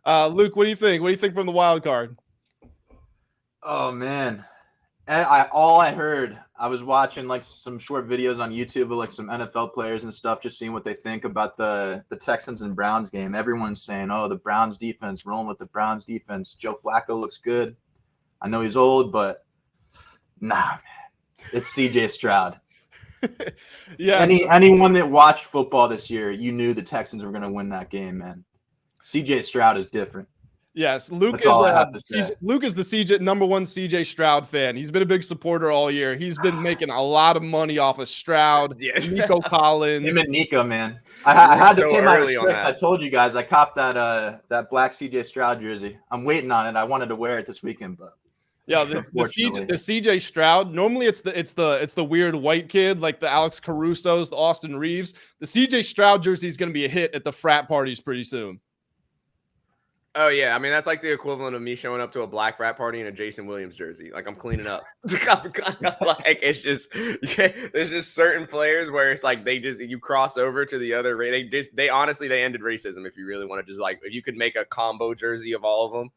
Luke, what do you think? What do you think from the wild card? Oh man, all I heard, I was watching like some short videos on YouTube of like some NFL players and stuff, just seeing what they think about the Texans and Browns game. Everyone's saying, "Oh, the Browns defense, rolling with the Browns defense. Joe Flacco looks good. I know he's old, but nah, man, it's CJ Stroud." Yeah. Anyone that watched football this year, you knew the Texans were going to win that game, man. CJ Stroud is different. Yes, Luke is the number one CJ Stroud fan. He's been a big supporter all year. He's been making a lot of money off of Stroud, Nico Collins. Him and Nico, man. I had to pay my respects. I told you guys I copped that black CJ Stroud jersey. I'm waiting on it. I wanted to wear it this weekend, but yeah, the CJ Stroud. Normally, it's the weird white kid like the Alex Caruso's, the Austin Reeves. The CJ Stroud jersey is going to be a hit at the frat parties pretty soon. Oh, yeah. I mean, that's like the equivalent of me showing up to a black frat party in a Jason Williams jersey. Like, I'm cleaning up. Like, it's just, there's just certain players where it's like you cross over to the other race. They honestly ended racism if you really want to just like, if you could make a combo jersey of all of them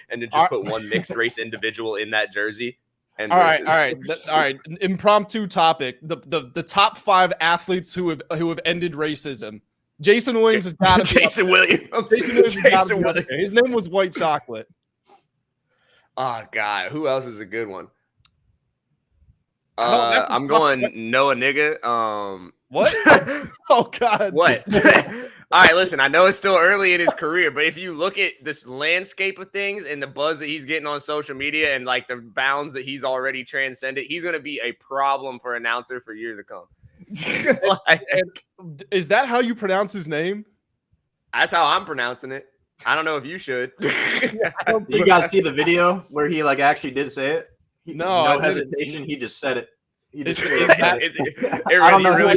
and then just put one mixed race individual in that jersey. And all right. Impromptu topic. The top 5 athletes who have ended racism. Jason Williams has got to be Jason Williams. His name was White Chocolate. Oh God, who else is a good one? I'm going Noah nigga. What? Oh God. What? All right, listen, I know it's still early in his career, but if you look at this landscape of things and the buzz that he's getting on social media and like the bounds that he's already transcended, he's going to be a problem for announcer for years to come. Is that how you pronounce his name? That's how I'm pronouncing it. I don't know if you should. You guys see the video where he like actually did say it? No hesitation. He just said it. He just you really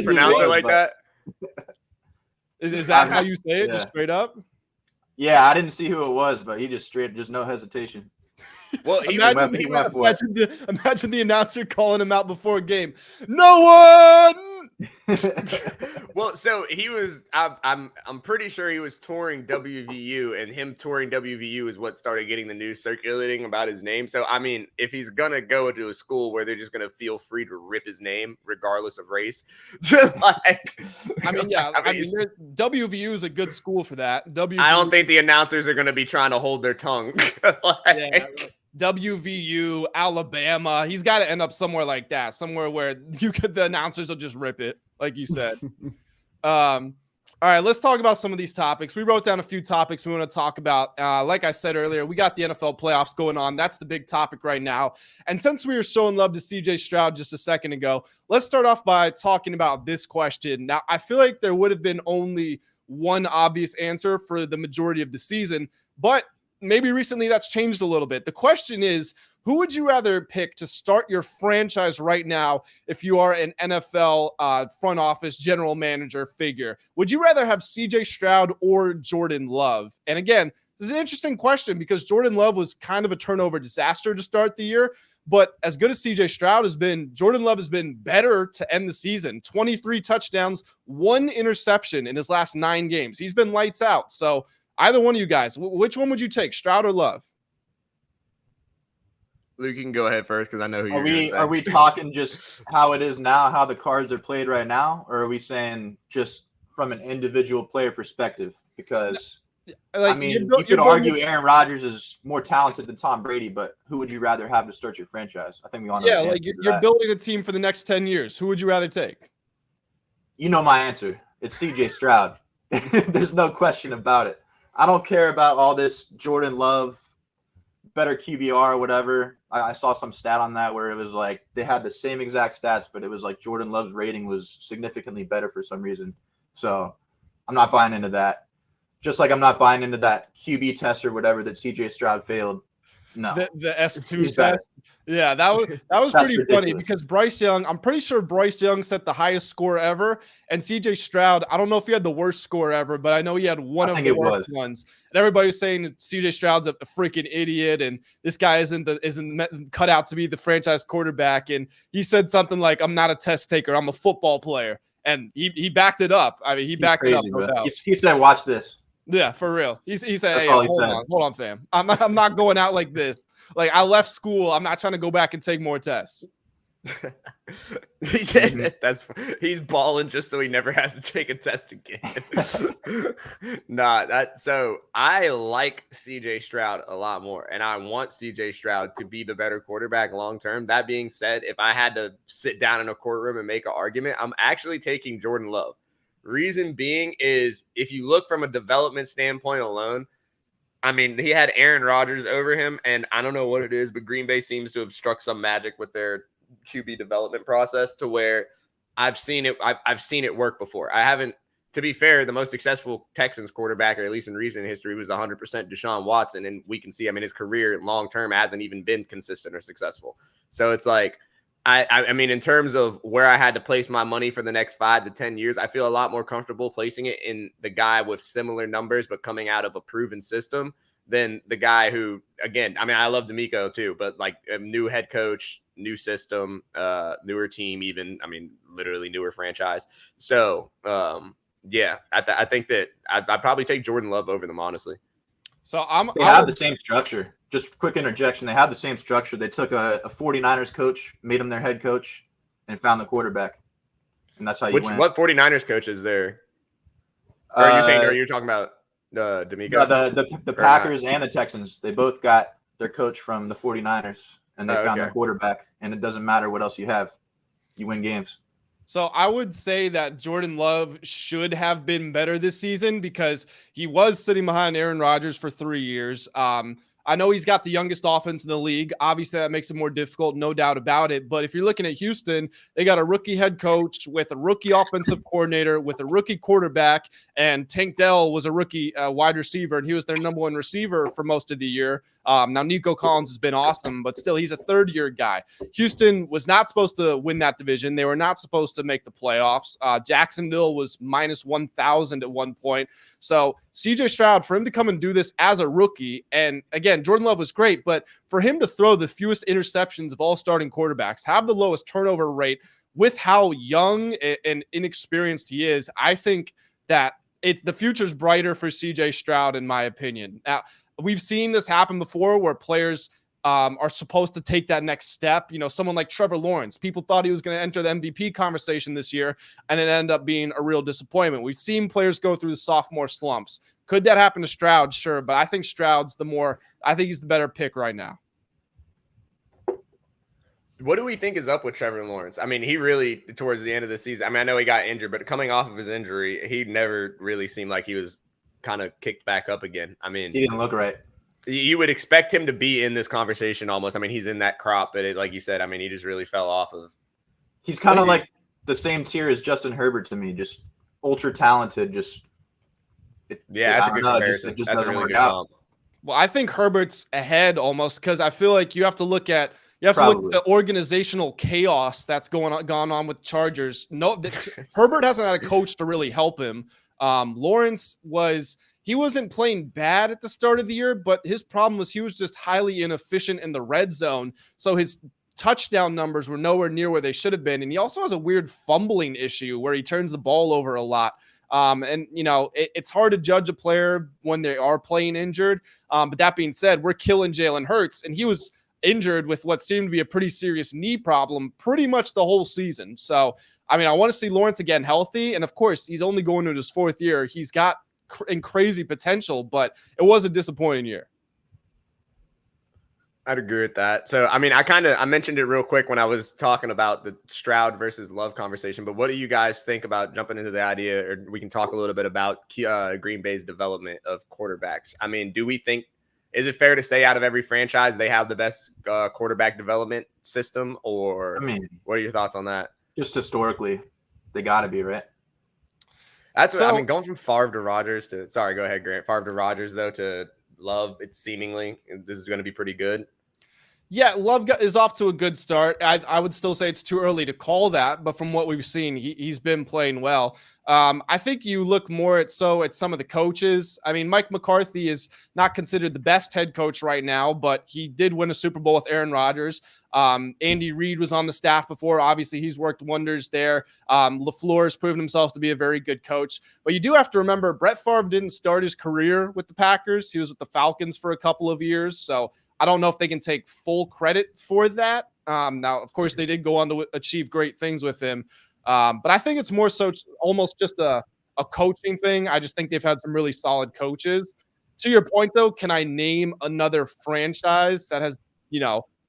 pronounce it like that? Is that how you say it? Yeah. Just straight up? Yeah, I didn't see who it was, but he just no hesitation. Well, imagine the announcer calling him out before a game. No one. Well, so he was. I'm pretty sure he was touring WVU, and him touring WVU is what started getting the news circulating about his name. So, I mean, if he's gonna go to a school where they're just gonna feel free to rip his name regardless of race, WVU is a good school for that. I don't think the announcers are gonna be trying to hold their tongue. WVU, Alabama. He's got to end up somewhere like that, somewhere where the announcers will just rip it, like you said. All right, let's talk about some of these topics. We wrote down a few topics we want to talk about. Like I said earlier, we got the NFL playoffs going on. That's the big topic right now. And since we were so in love to CJ Stroud just a second ago, let's start off by talking about this question. Now, I feel like there would have been only one obvious answer for the majority of the season, but maybe recently that's changed a little bit. The question is, who would you rather pick to start your franchise right now if you are an NFL front office general manager figure? Would you rather have CJ Stroud or Jordan Love? And again, this is an interesting question because Jordan Love was kind of a turnover disaster to start the year. But as good as CJ Stroud has been, Jordan Love has been better to end the season. 23 touchdowns, 1 interception in his last 9 games. He's been lights out. So either one of you guys, which one would you take, Stroud or Love? Luke, you can go ahead first because I know who you're going to say. Are we talking just how it is now, how the cards are played right now, or are we saying just from an individual player perspective? Because, you could argue Aaron Rodgers is more talented than Tom Brady, but who would you rather have to start your franchise? I think we all know. Yeah, like you're building a team for the next 10 years. Who would you rather take? You know my answer. It's CJ Stroud. There's no question about it. I don't care about all this Jordan Love, better QBR or whatever. I saw some stat on that where it was like they had the same exact stats, but it was like Jordan Love's rating was significantly better for some reason. So I'm not buying into that. Just like I'm not buying into that QB test or whatever that CJ Stroud failed. No. The S2 test. Yeah, that was pretty funny because Bryce Young, I'm pretty sure Bryce Young set the highest score ever. And CJ Stroud, I don't know if he had the worst score ever, but I know he had one of the worst ones. And everybody was saying CJ Stroud's a freaking idiot and this guy isn't cut out to be the franchise quarterback. And he said something like, I'm not a test taker, I'm a football player. And he backed it up. I mean, he backed it up. No doubt. He said, watch this. Yeah, for real. He said, That's "Hey, all he hold said. on, fam. I'm not going out like this. Like I left school. I'm not trying to go back and take more tests." He said he's balling just so he never has to take a test again. So I like CJ Stroud a lot more, and I want CJ Stroud to be the better quarterback long term. That being said, if I had to sit down in a courtroom and make an argument, I'm actually taking Jordan Love. Reason being is if you look from a development standpoint alone, I mean, he had Aaron Rodgers over him, and I don't know what it is, but Green Bay seems to have struck some magic with their QB development process to where I've seen it work before. I haven't, to be fair, the most successful Texans quarterback, or at least in recent history, was 100% Deshaun Watson. And we can see, I mean, his career long-term hasn't even been consistent or successful. So it's like, I mean, in terms of where I had to place my money for the next 5 to 10 years, I feel a lot more comfortable placing it in the guy with similar numbers, but coming out of a proven system than the guy who, again, I mean, I love D'Amico too, but like a new head coach, new system, newer team, even, I mean, literally newer franchise. So, yeah, I think that I'd probably take Jordan Love over them, honestly. So they have the same structure. Just quick interjection. They have the same structure. They took a 49ers coach, made him their head coach, and found the quarterback. And that's how you win. What 49ers coach is there? Or are you talking about D'Amico? The Packers and the Texans, they both got their coach from the 49ers, and they found their quarterback. And it doesn't matter what else you have. You win games. So I would say that Jordan Love should have been better this season because he was sitting behind Aaron Rodgers for 3 years. I know he's got the youngest offense in the league. Obviously, that makes it more difficult, no doubt about it. But if you're looking at Houston, they got a rookie head coach with a rookie offensive coordinator, with a rookie quarterback, and Tank Dell was a rookie wide receiver, and he was their number one receiver for most of the year. Now, Nico Collins has been awesome, but still, he's a third-year guy. Houston was not supposed to win that division. They were not supposed to make the playoffs. Jacksonville was minus 1,000 at one point. So CJ Stroud, for him to come and do this as a rookie, and again, Jordan Love was great, but for him to throw the fewest interceptions of all starting quarterbacks, have the lowest turnover rate with how young and inexperienced he is, I think that the future's brighter for CJ Stroud, in my opinion. Now, we've seen this happen before where players are supposed to take that next step. You know, someone like Trevor Lawrence, people thought he was going to enter the MVP conversation this year, and it ended up being a real disappointment. We've seen players go through the sophomore slumps. Could that happen to Stroud? Sure, but I think Stroud's I think he's the better pick right now. What do we think is up with Trevor Lawrence? I mean, he really, towards the end of the season, I mean, I know he got injured, but coming off of his injury, he never really seemed like he was kind of kicked back up again. I mean, he didn't look right. You would expect him to be in this conversation almost. I mean, he's in that crop, but like you said, I mean, he just really fell off of. He's kind of like the same tier as Justin Herbert to me, just ultra talented. That's a good comparison. That's a really good comp. Well, I think Herbert's ahead almost because I feel like you have to look at the organizational chaos that's gone on with Chargers. Herbert hasn't had a coach to really help him. Lawrence wasn't playing bad at the start of the year, but his problem was he was just highly inefficient in the red zone. So his touchdown numbers were nowhere near where they should have been. And he also has a weird fumbling issue where he turns the ball over a lot. And, you know, it's hard to judge a player when they are playing injured. But that being said, we're killing Jalen Hurts, and he was injured with what seemed to be a pretty serious knee problem pretty much the whole season. So, I mean, I want to see Lawrence again healthy. And, of course, he's only going into his 4th year. He's got crazy potential, but it was a disappointing year. I'd agree with that. So, I mean, I mentioned it real quick when I was talking about the Stroud versus Love conversation, but what do you guys think about jumping into the idea, or we can talk a little bit about Green Bay's development of quarterbacks? I mean, is it fair to say out of every franchise, they have the best quarterback development system, or I mean, what are your thoughts on that? Just historically, they got to be, right? I mean, going from Favre to Rodgers to, sorry, go ahead, Grant. Favre to Rodgers, though, to Love, this is going to be pretty good. Yeah, Love is off to a good start. I would still say it's too early to call that, but from what we've seen, he's been playing well. I think you look more at some of the coaches. I mean, Mike McCarthy is not considered the best head coach right now, but he did win a Super Bowl with Aaron Rodgers. Andy Reid was on the staff before. Obviously, he's worked wonders there. LaFleur has proven himself to be a very good coach. But you do have to remember, Brett Favre didn't start his career with the Packers. He was with the Falcons for a couple of years. So I don't know if they can take full credit for that. Now, of course, they did go on to achieve great things with him. But I think it's more so almost just a coaching thing. I just think they've had some really solid coaches. To your point, though, can I name another franchise that has,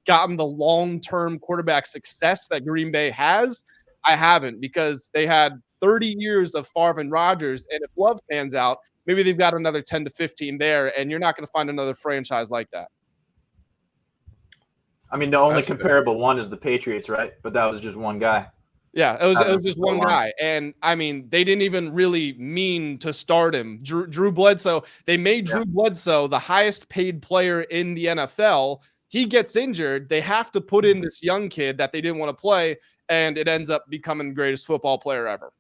gotten the long-term quarterback success that Green Bay has? I haven't, because they had 30 years of Favre and Rodgers, and if Love pans out, maybe they've got another 10 to 15 there, and you're not going to find another franchise like that. I mean, the only comparable one is the Patriots, right? But that was just one guy. Yeah, it was just one guy. And, I mean, they didn't even really mean to start him. Drew Bledsoe, they made Drew Bledsoe the highest paid player in the NFL. He gets injured. They have to put in this young kid that they didn't want to play, and it ends up becoming the greatest football player ever.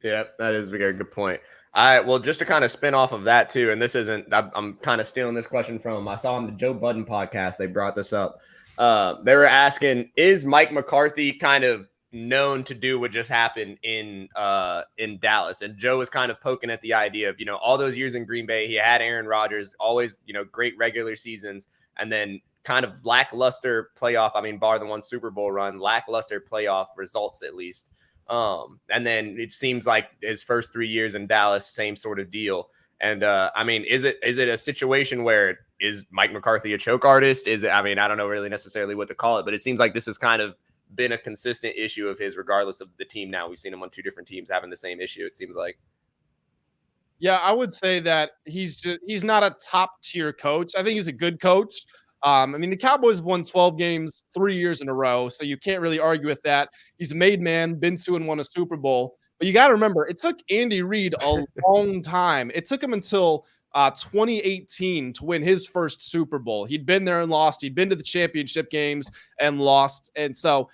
Yeah, that is a very good point. Well, just to kind of spin off of that too, and this isn't, I'm kind of stealing this question from, I saw on the Joe Budden podcast, they brought this up. They were asking, is Mike McCarthy kind of known to do what just happened in Dallas? And Joe was kind of poking at the idea of, all those years in Green Bay, he had Aaron Rodgers, always, great regular seasons, and then kind of lackluster playoff. I mean, bar the one Super Bowl run, lackluster playoff results at least. And then it seems like his first 3 years in Dallas, same sort of deal. And I mean, is it a situation where is Mike McCarthy a choke artist? Is it? I mean, I don't know really necessarily what to call it, but it seems like this has kind of been a consistent issue of his, regardless of the team. Now we've seen him on two different teams having the same issue. It seems like. Yeah, I would say that he's not a top tier coach. I think he's a good coach. I mean, the Cowboys won 12 games 3 years in a row, so you can't really argue with that. He's a made man, been to and won a Super Bowl. But you got to remember, it took Andy Reid a long time. It took him until 2018 to win his first Super Bowl. He'd been there and lost. He'd been to the championship games and lost. And so,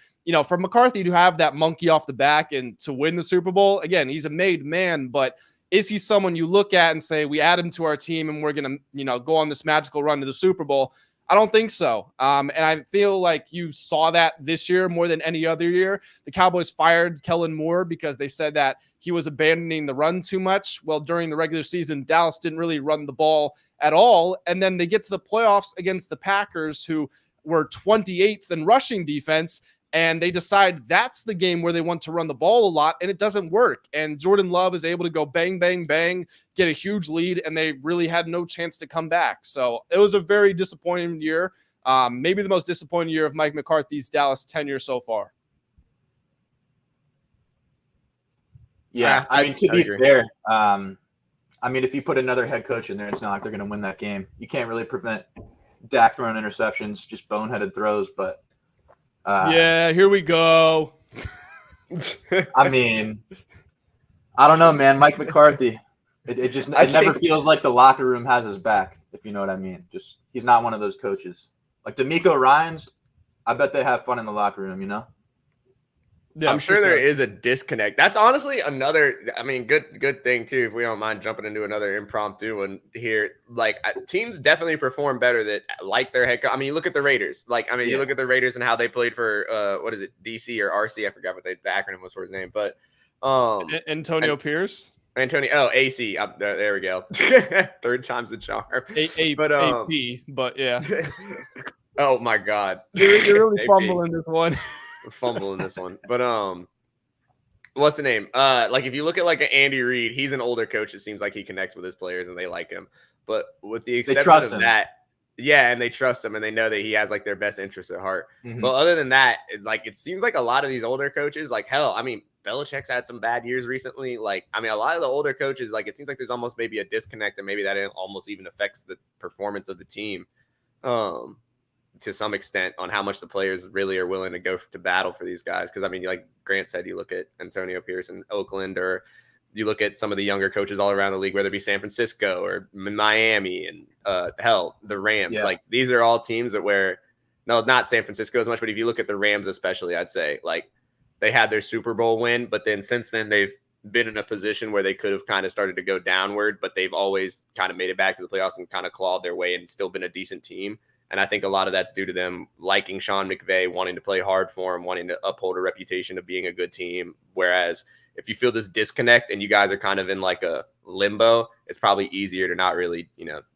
for McCarthy to have that monkey off the back and to win the Super Bowl, again, he's a made man, but is he someone you look at and say, we add him to our team and we're going to, go on this magical run to the Super Bowl? I don't think so. And I feel like you saw that this year more than any other year. The Cowboys fired Kellen Moore because they said that he was abandoning the run too much. Well, during the regular season, Dallas didn't really run the ball at all. And then they get to the playoffs against the Packers, who were 28th in rushing defense. And they decide that's the game where they want to run the ball a lot, and it doesn't work. And Jordan Love is able to go bang, bang, bang, get a huge lead, and they really had no chance to come back. So it was a very disappointing year, maybe the most disappointing year of Mike McCarthy's Dallas tenure so far. Yeah, I mean, to be fair, if you put another head coach in there, it's not like they're going to win that game. You can't really prevent Dak throwing interceptions, just boneheaded throws, but yeah, here we go. I mean, I don't know, man. Mike McCarthy, it never feels like the locker room has his back, if you know what I mean. Just he's not one of those coaches. Like DeMeco Ryans, I bet they have fun in the locker room, Yeah, I'm sure there is a disconnect. That's honestly another, good thing too, if we don't mind jumping into another impromptu one here. Like, teams definitely perform better that like their head coach. I mean, you look at the Raiders. You look at the Raiders and how they played for, DC or RC? I forgot what the acronym was for his name. But Antonio Pierce? AC. There we go. Third time's a charm. AP, but yeah. Oh, my God. You're really fumbling this one. Fumble in this one, but what's the name? If you look at an Andy Reid, he's an older coach. It seems like he connects with his players and they like him. But with the exception of that, yeah, and they trust him and they know that he has their best interests at heart. Mm-hmm. But other than that, it seems like a lot of these older coaches, Belichick's had some bad years recently. A lot of the older coaches, it seems like there's almost maybe a disconnect, and maybe that almost even affects the performance of the team. To some extent, on how much the players really are willing to go to battle for these guys. Because, like Grant said, you look at Antonio Pierce in Oakland, or you look at some of the younger coaches all around the league, whether it be San Francisco or Miami and, the Rams. Yeah. These are all teams that not San Francisco as much, but if you look at the Rams especially, I'd say, they had their Super Bowl win, but then since then they've been in a position where they could have kind of started to go downward, but they've always kind of made it back to the playoffs and kind of clawed their way and still been a decent team. And I think a lot of that's due to them liking Sean McVay, wanting to play hard for him, wanting to uphold a reputation of being a good team. Whereas if you feel this disconnect and you guys are kind of in like a limbo, it's probably easier to not really,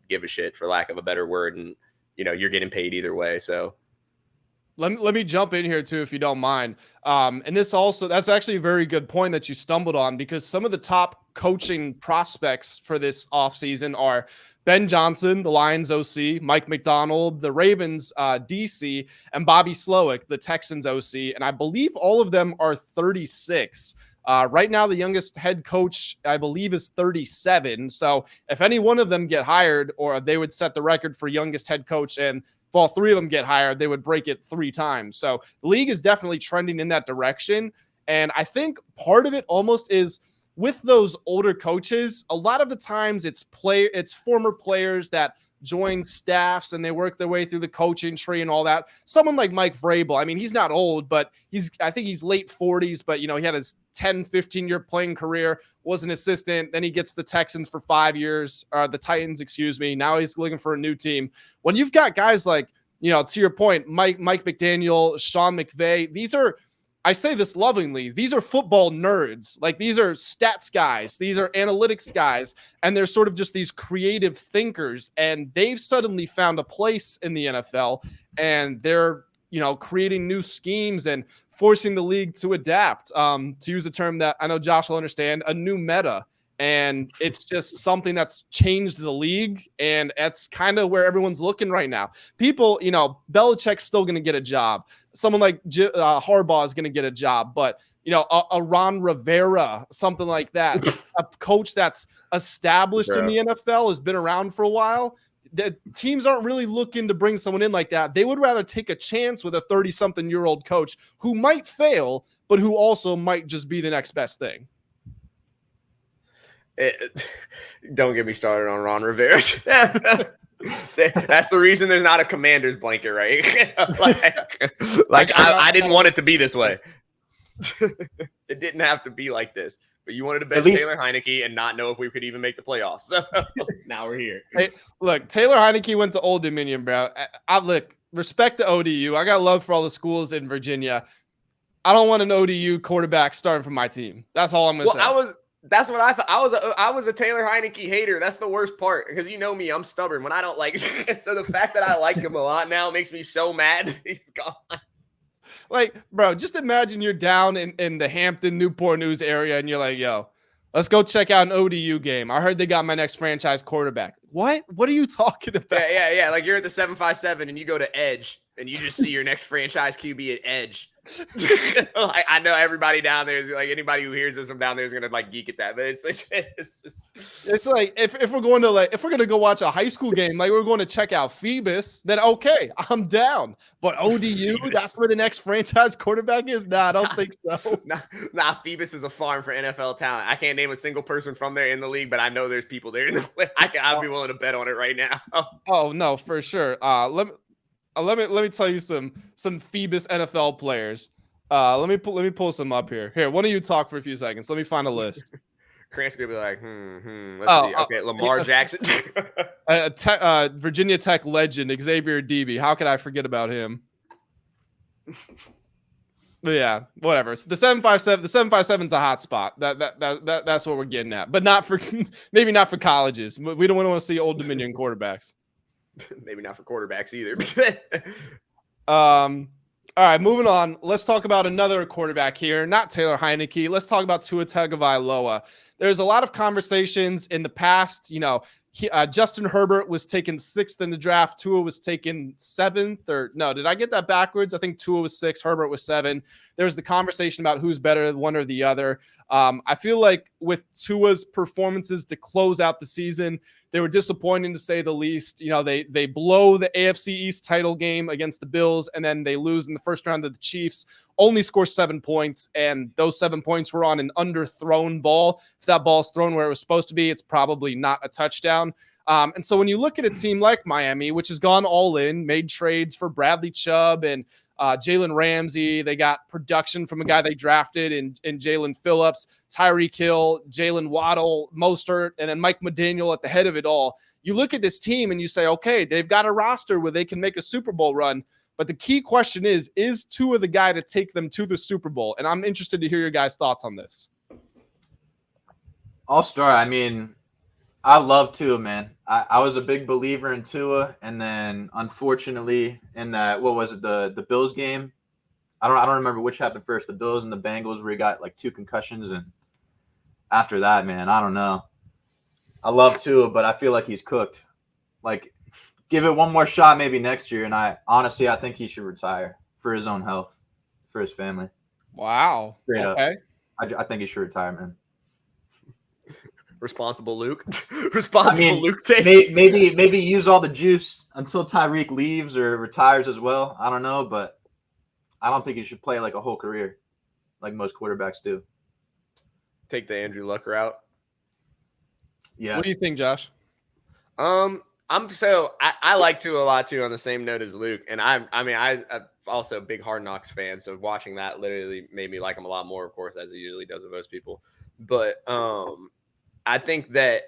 give a shit, for lack of a better word. And, you're getting paid either way. So let me jump in here too, if you don't mind. And that's actually a very good point that you stumbled on, because some of the top coaching prospects for this offseason are Ben Johnson, the Lions OC, Mike McDonald, the Ravens DC, and Bobby Slowick, the Texans OC. And I believe all of them are 36. Right now, the youngest head coach, I believe, is 37. So if any one of them get hired, or they would set the record for youngest head coach, and if all three of them get hired, they would break it 3 times. So the league is definitely trending in that direction. And I think part of it almost is with those older coaches, a lot of the times it's former players that join staffs and they work their way through the coaching tree and all that. Someone like Mike Vrabel, I mean, he's not old, but I think he's late 40s, but he had his 10, 15-year playing career, was an assistant. Then he gets the Texans for 5 years, or the Titans, excuse me. Now he's looking for a new team. When you've got guys like, to your point, Mike McDaniel, Sean McVay, these are, I say this lovingly, these are football nerds. Like, these are stats guys. These are analytics guys. And they're sort of just these creative thinkers. And they've suddenly found a place in the NFL. And they're, creating new schemes and forcing the league to adapt. To use a term that I know Josh will understand, a new meta. And it's just something that's changed the league. And that's kind of where everyone's looking right now. People, Belichick's still going to get a job. Someone like Harbaugh is going to get a job. But, a Ron Rivera, something like that, a coach that's established in the NFL, has been around for a while. The teams aren't really looking to bring someone in like that. They would rather take a chance with a 30-something-year-old coach who might fail, but who also might just be the next best thing. Don't get me started on Ron Rivera. That's the reason there's not a Commander's blanket, right? I didn't want it to be this way. It didn't have to be like this. But you wanted to bench Taylor Heineke and not know if we could even make the playoffs. So now we're here. Hey, look, Taylor Heineke went to Old Dominion, bro. Look, respect to ODU. I got love for all the schools in Virginia. I don't want an ODU quarterback starting for my team. That's all I'm going to say. That's what I thought. I was a Taylor Heineke hater. That's the worst part, because me, I'm stubborn. When I don't like so the fact that I like him a lot now makes me so mad he's gone. Like, bro, just imagine you're down in the Hampton, Newport News area, and you're like, yo, let's go check out an ODU game. I heard they got my next franchise quarterback. What? What are you talking about? Yeah. Like, you're at the 757 and you go to Edge and you just see your next franchise QB at Edge. I know everybody down there is like, anybody who hears this from down there is gonna like geek at that, but it's like if we're going to go watch a high school game, like we're going to check out Phoebus, then okay, I'm down. But ODU, that's where the next franchise quarterback is? Nah, I don't think so. Nah, Phoebus is a farm for NFL talent. I can't name a single person from there in the league, but I know there's people there in the league. I'd be willing to bet on it right now. Oh no, for sure. Let me tell you some Phoebus NFL players. Let me pull some up here. Here, why don't you talk for a few seconds? Let me find a list. Grant's gonna be like, Let's see. Okay, Lamar Jackson, Virginia Tech legend Xavier Debe. How could I forget about him? But yeah, whatever. So the 757, the 757's a hot spot. That's what we're getting at. But not for maybe not for colleges. We don't want to see Old Dominion quarterbacks. Maybe not for quarterbacks either. All right, moving on. Let's talk about another quarterback here, not Taylor Heineke. Let's talk about Tua Tagovailoa. There's a lot of conversations in the past. Justin Herbert was taken 6th in the draft. Tua was taken 7th, or no, did I get that backwards? I think Tua was 6, Herbert was 7. There was the conversation about who's better, one or the other. I feel like with Tua's performances to close out the season, they were disappointing to say the least. They blow the AFC East title game against the Bills, and then they lose in the first round of the Chiefs, only score 7 points, and those 7 points were on an underthrown ball. If that ball's thrown where it was supposed to be, it's probably not a touchdown. And so when you look at a team like Miami, which has gone all in, made trades for Bradley Chubb and Jalen Ramsey, they got production from a guy they drafted in Jalen Phillips, Tyreek Hill, Jalen Waddle, Mostert, and then Mike McDaniel at the head of it all. You look at this team and you say, okay, they've got a roster where they can make a Super Bowl run. But the key question is Tua the guy to take them to the Super Bowl? And I'm interested to hear your guys' thoughts on this. I'll start. I mean, I love Tua, man. I was a big believer in Tua, and then unfortunately in that, what was it, the Bills game? I don't remember which happened first, the Bills and the Bengals, where he got like 2 concussions, and after that, man, I don't know. I love Tua, but I feel like he's cooked. Like, give it one more shot maybe next year, and I think he should retire for his own health, for his family. Wow. Straight okay. up. I think he should retire, man. Responsible Luke. Luke take. Maybe use all the juice until Tyreek leaves or retires as well. I don't know, but I don't think he should play like a whole career like most quarterbacks do. Take the Andrew Luck route. Yeah. What do you think, Josh? I like Tua a lot too, on the same note as Luke. And I'm also a big Hard Knocks fan, so watching that literally made me like him a lot more, of course, as it usually does with most people. But I think that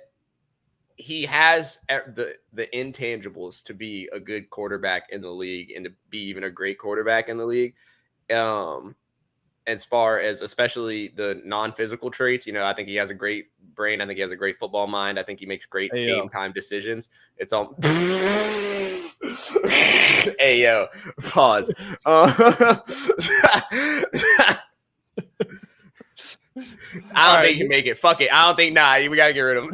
he has the intangibles to be a good quarterback in the league and to be even a great quarterback in the league. As far as especially the non-physical traits, I think he has a great brain. I think he has a great football mind. I think he makes great game time decisions. It's all hey, yo, pause. I don't think you make it. Fuck it. I don't think. Nah, we gotta get rid of him.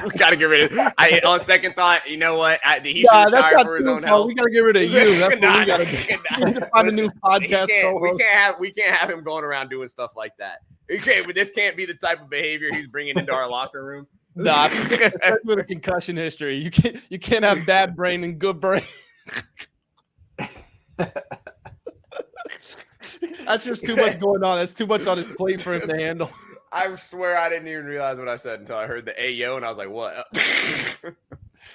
We gotta get rid of him. On second thought, you know what? He should retire for his own health. We gotta get rid of you. That's what we gotta do. We find a new podcast. We can't have him going around doing stuff like that. Okay, but this can't be the type of behavior he's bringing into our locker room. Nah, especially with a concussion history, you can't have bad brain and good brain. That's just too much going on. That's too much on his plate for him to handle. I swear I didn't even realize what I said until I heard the "ayo" and I was like, "What?"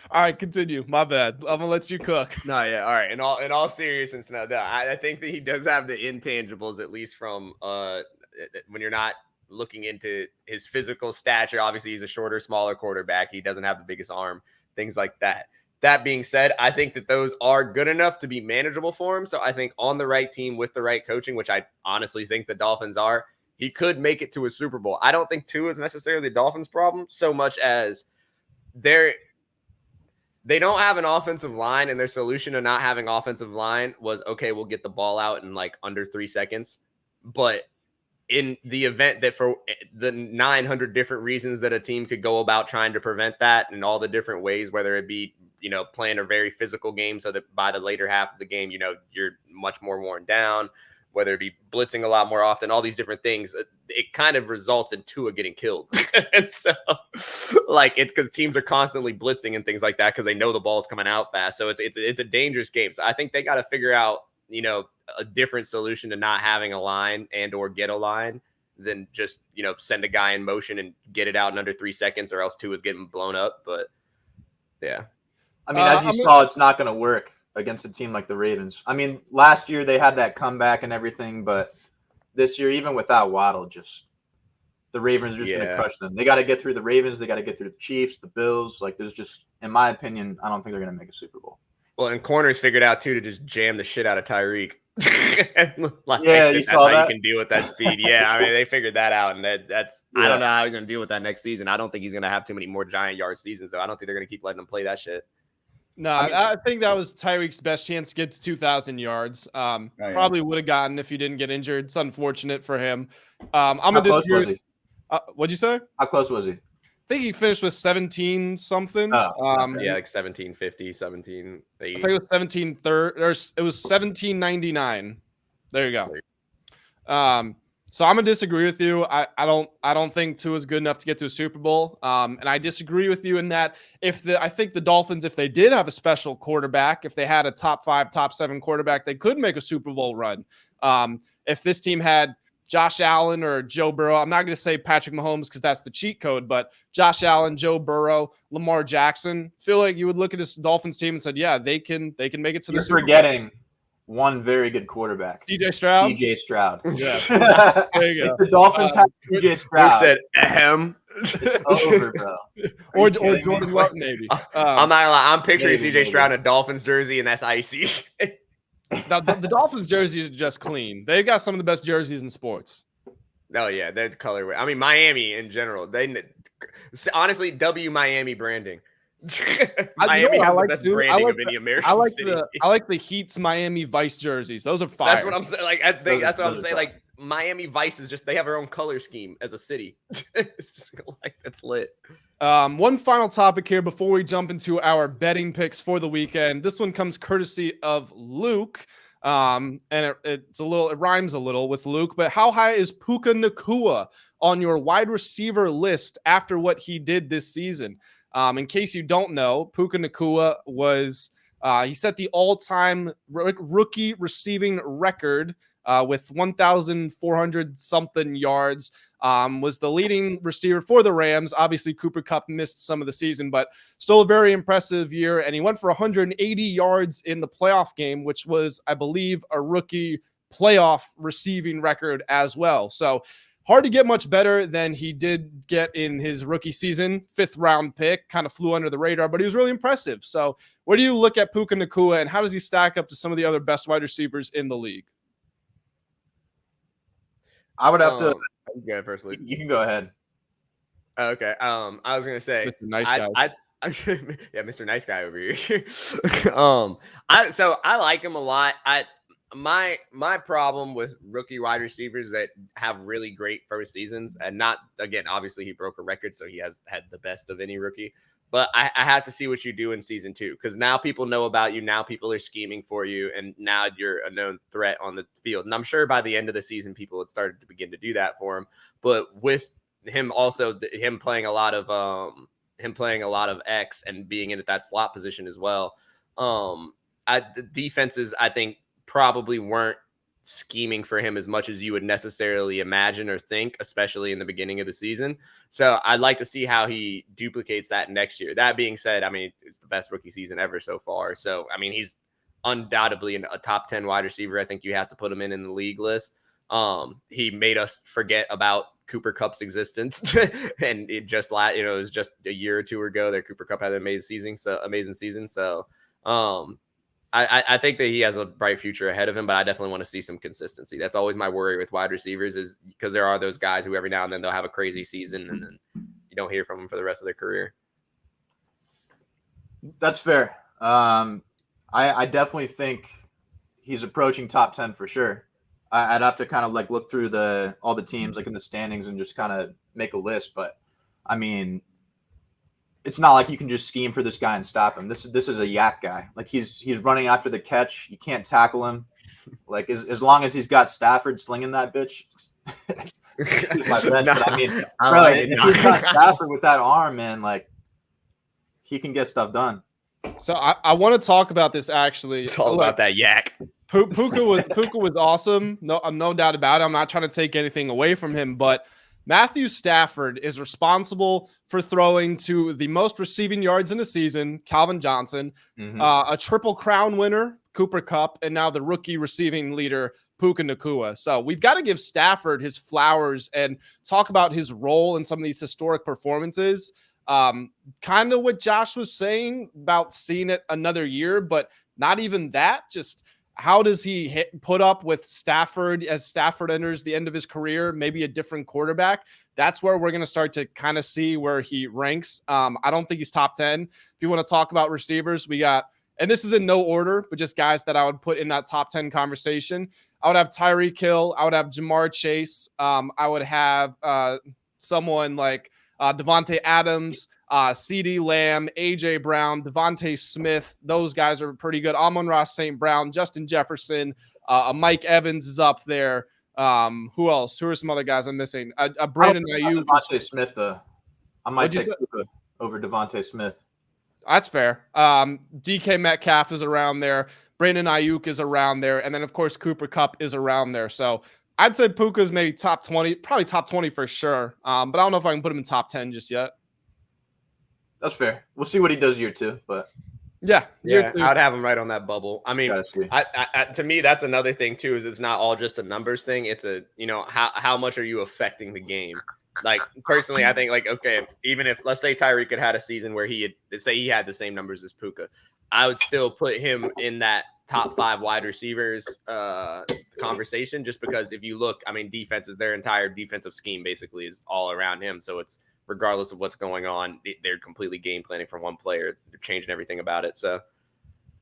All right, continue. My bad. I'm gonna let you cook. No, yeah. All right. In all seriousness, no, I think that he does have the intangibles, at least from when you're not looking into his physical stature. Obviously, he's a shorter, smaller quarterback. He doesn't have the biggest arm, things like that. That being said, I think that those are good enough to be manageable for him. So I think on the right team with the right coaching, which I honestly think the Dolphins are, he could make it to a Super Bowl. I don't think Tua is necessarily the Dolphins' problem so much as they don't have an offensive line, and their solution to not having offensive line was, okay, we'll get the ball out in like under 3 seconds. But in the event that for the 900 different reasons that a team could go about trying to prevent that and all the different ways, whether it be, playing a very physical game so that by the later half of the game, you're much more worn down, whether it be blitzing a lot more often, all these different things, it kind of results in Tua getting killed. And so it's because teams are constantly blitzing and things like that because they know the ball's coming out fast. So it's a dangerous game. So I think they got to figure out, a different solution to not having a line and or get a line than just, send a guy in motion and get it out in under 3 seconds or else Tua's getting blown up. But yeah. I mean, as you saw, it's not going to work against a team like the Ravens. I mean, last year they had that comeback and everything, but this year, even without Waddle, the Ravens are just going to crush them. They got to get through the Ravens. They got to get through the Chiefs, the Bills. There's just, in my opinion, I don't think they're going to make a Super Bowl. Well, and corners figured out, too, to just jam the shit out of Tyreek. You saw that? You can deal with that speed. Yeah, I mean, they figured that out, and that's I don't know how he's going to deal with that next season. I don't think he's going to have too many more giant yard seasons, though. I don't think they're going to keep letting him play that shit. No, I think that was Tyreek's best chance to get to 2,000 yards. Probably would have gotten if he didn't get injured. It's unfortunate for him. I'm going to disagree. What'd you say? How close was he? I think he finished with 17 something. Like 1750, 1780. I think it was 1730 or it was 1799. There you go. So I'm gonna disagree with you. I don't think Tua is good enough to get to a Super Bowl. And I disagree with you in that I think the Dolphins, if they did have a special quarterback, if they had a top 5, top 7 quarterback, they could make a Super Bowl run. If this team had Josh Allen or Joe Burrow. I'm not going to say Patrick Mahomes because that's the cheat code, but Josh Allen, Joe Burrow, Lamar Jackson. I feel like you would look at this Dolphins team and said, yeah, they can make it to the Super Bowl. You're forgetting one very good quarterback. CJ Stroud? CJ Stroud. Yeah. There you go. If the Dolphins have CJ Stroud. Luke said, ahem. It's over, bro. or Jordan Love, maybe. I'm not gonna lie. I'm picturing maybe. CJ Stroud in a Dolphins jersey, and that's icy. Now, the Dolphins jerseys are just clean. They've got some of the best jerseys in sports. Oh yeah, that colorway. I mean, Miami in general. They honestly Miami branding. Miami has the best branding of any American city. I like the Heat's Miami Vice jerseys. Those are fire. That's what I'm saying. Like that's what I'm saying. Like Miami Vice is just they have their own color scheme as a city. It's just like that's lit. One final topic here before we jump into our betting picks for the weekend. This one comes courtesy of Luke. And it rhymes a little with Luke, but how high is Puka Nacua on your wide receiver list after what he did this season? In case you don't know, Puka Nacua was he set the all-time rookie receiving record with 1,400 something yards. Was the leading receiver for the Rams. Obviously, Cooper Kupp missed some of the season, but still a very impressive year. And he went for 180 yards in the playoff game, which was, I believe, a rookie playoff receiving record as well. So hard to get much better than he did get in his rookie season. 5th round pick, kind of flew under the radar, but he was really impressive. So where do you look at Puka Nacua and how does he stack up to some of the other best wide receivers in the league? I would have to. Go first, Luke. You can go ahead. Okay. I was gonna say, Mr. Nice Guy. Yeah, Mr. Nice Guy over here. I like him a lot. My problem with rookie wide receivers that have really great first seasons, and not again, obviously he broke a record, so he has had the best of any rookie. But I have to see what you do in season 2 because now people know about you. Now people are scheming for you, and now you're a known threat on the field. And I'm sure by the end of the season, people had started to begin to do that for him. But with him also, him playing a lot of X and being in that slot position as well. The defenses, I think, probably weren't scheming for him as much as you would necessarily imagine or think, especially in the beginning of the season. So I'd like to see how he duplicates that next year. That being said, I mean, it's the best rookie season ever so far. So, I mean, he's undoubtedly a top 10 wide receiver. I think you have to put him in the league list. He made us forget about Cooper Kupp's existence. And it just, it was just a year or two ago that Cooper Kupp had an amazing season. So, I think that he has a bright future ahead of him, but I definitely want to see some consistency. That's always my worry with wide receivers is because there are those guys who every now and then they'll have a crazy season and then you don't hear from them for the rest of their career. That's fair. I definitely think he's approaching top 10 for sure. I'd have to kind of like look through all the teams like in the standings and just kind of make a list. But I mean, it's not like you can just scheme for this guy and stop him. This is a yak guy. Like he's running after the catch. You can't tackle him. Like as long as he's got Stafford slinging that bitch. My best, but I mean, bro, if he's got Stafford with that arm, man, like he can get stuff done. So I want to talk about this actually. It's all about that yak. Puka was awesome. No doubt about it. I'm not trying to take anything away from him, but Matthew Stafford is responsible for throwing to the most receiving yards in the season, Calvin Johnson, a Triple Crown winner, Cooper Kupp, and now the rookie receiving leader, Puka Nacua. So we've got to give Stafford his flowers and talk about his role in some of these historic performances. Kind of what Josh was saying about seeing it another year, but not even that. Just how does he put up with Stafford as Stafford enters the end of his career, maybe a different quarterback? That's where we're going to start to kind of see where he ranks. I don't think he's top 10. If you want to talk about receivers, we got, and this is in no order, but just guys that I would put in that top 10 conversation. I would have Tyreek Hill. I would have Jamar Chase. I would have someone like Devontae Adams, CeeDee Lamb, A.J. Brown, Devontae Smith. Those guys are pretty good. Amon-Ra St. Brown, Justin Jefferson, Mike Evans is up there. Who else? Who are some other guys I'm missing? Brandon Ayuk. Devontae Smith, though. I might take Puka over Devontae Smith. That's fair. DK Metcalf is around there. Brandon Ayuk is around there. And then, of course, Cooper Kupp is around there. So I'd say Puka's maybe top 20, probably top 20 for sure. But I don't know if I can put him in top 10 just yet. That's fair. We'll see what he does year 2, but yeah, I'd have him right on that bubble. I mean, to me, that's another thing too. Is it's not all just a numbers thing. It's a how much are you affecting the game? Like personally, I think like okay, even if let's say Tyreek had had a season where he had the same numbers as Puka, I would still put him in that top 5 wide receivers conversation, just because if you look, I mean, their entire defensive scheme basically is all around him. So it's regardless of what's going on, they're completely game planning for one player. They're changing everything about it. So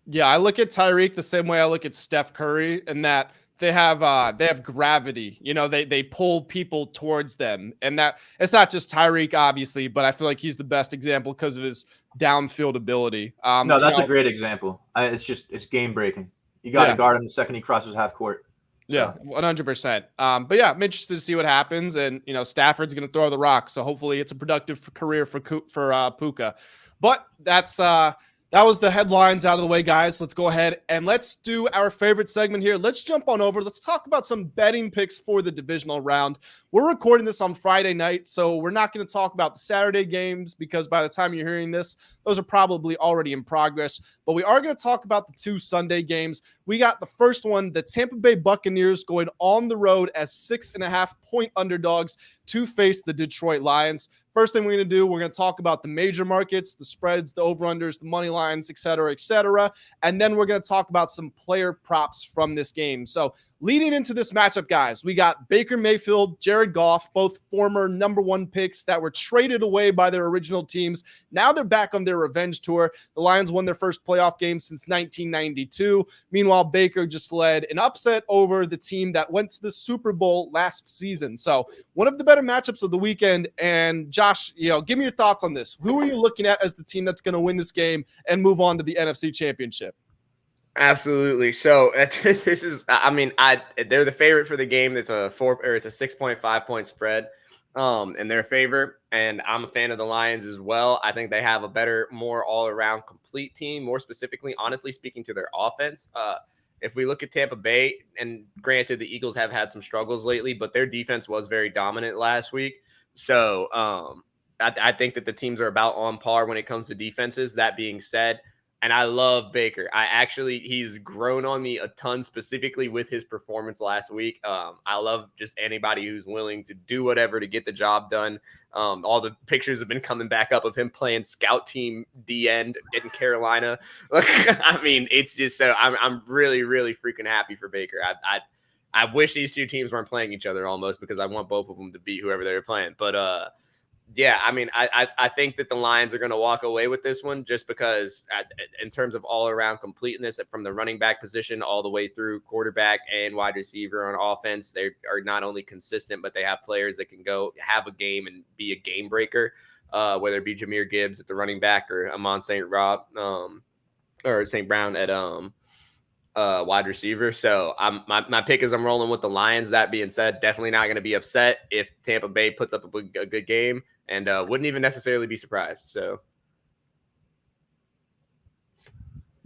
yeah, I look at Tyreek the same way I look at Steph Curry, in that they have gravity. They pull people towards them, and that it's not just Tyreek, obviously, but I feel like he's the best example because of his downfield ability. No, that's a great example. It's game breaking. You got to guard him the second he crosses half court. So. Yeah, 100%. But yeah, I'm interested to see what happens, and Stafford's going to throw the rock, so hopefully it's a productive career for Puka. But that was the headlines out of the way, guys. Let's go ahead and let's do our favorite segment here. Let's jump on over. Let's talk about some betting picks for the divisional round. We're recording this on Friday night, so we're not going to talk about the Saturday games because by the time you're hearing this, those are probably already in progress. But we are going to talk about the 2 Sunday games. We got the first one, the Tampa Bay Buccaneers going on the road as 6.5-point underdogs to face the Detroit Lions. First thing we're going to do, we're going to talk about the major markets, the spreads, the over-unders, the money lines, et cetera, and then we're going to talk about some player props from this game. So leading into this matchup, guys, we got Baker Mayfield, Jared Goff, both former number 1 picks that were traded away by their original teams. Now they're back on their revenge tour. The Lions won their first playoff game since 1992. Meanwhile, Baker just led an upset over the team that went to the Super Bowl last season. So one of the better matchups of the weekend. And Josh, give me your thoughts on this. Who are you looking at as the team that's going to win this game and move on to the NFC Championship? Absolutely. So this is, they're the favorite for the game. It's a 6.5-point spread in their favor. And I'm a fan of the Lions as well. I think they have a better, more all-around complete team, more specifically, honestly speaking to their offense. If we look at Tampa Bay, and granted the Eagles have had some struggles lately, but their defense was very dominant last week. So I think that the teams are about on par when it comes to defenses. That being said, and I love Baker. He's grown on me a ton, specifically with his performance last week. I love just anybody who's willing to do whatever to get the job done. All the pictures have been coming back up of him playing scout team D end in Carolina. I mean, it's just so I'm really, really freaking happy for Baker. I wish these two teams weren't playing each other almost, because I want both of them to beat whoever they were playing. But yeah, I mean, I think that the Lions are going to walk away with this one, just because in terms of all-around completeness from the running back position all the way through quarterback and wide receiver on offense, they are not only consistent, but they have players that can go have a game and be a game breaker, whether it be Jahmyr Gibbs at the running back or Amon St. Brown at wide receiver. So my pick is I'm rolling with the Lions. That being said, definitely not going to be upset if Tampa Bay puts up a good game, and wouldn't even necessarily be surprised. So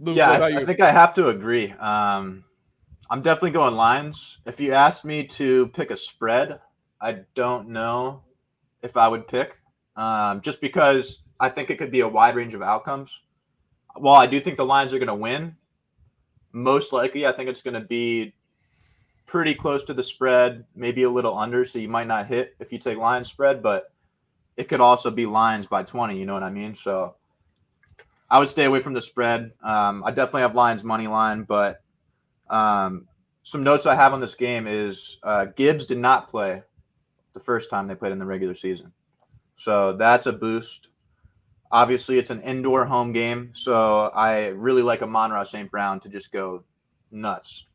Luke, yeah, I think I have to agree. I'm definitely going Lions. If you asked me to pick a spread, I don't know if I would pick, just because I think it could be a wide range of outcomes. While I do think the Lions are going to win, most likely I think it's going to be pretty close to the spread, maybe a little under, so you might not hit if you take Lions spread, but it could also be Lions by 20, you know what I mean? So I would stay away from the spread. I definitely have Lions money line, but some notes I have on this game is Gibbs did not play the first time they played in the regular season. So that's a boost. Obviously, it's an indoor home game, so I really like Amon-Ra St. Brown to just go nuts.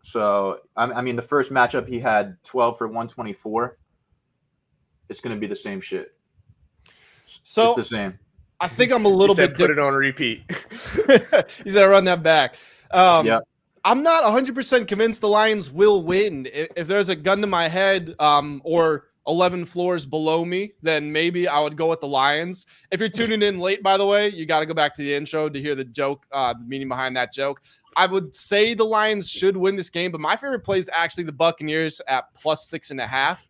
So, I mean, the first matchup he had 12 for 124. It's going to be the same shit. So it's the same. I think I'm a little bit put it on repeat. He said run that back. Yeah. I'm not 100% convinced the Lions will win. If there's a gun to my head, or 11 floors below me, then maybe I would go with the Lions. If you're tuning in late, by the way, you got to go back to the intro to hear the joke, the meaning behind that joke. I would say the Lions should win this game, but my favorite play is actually the Buccaneers at +6.5.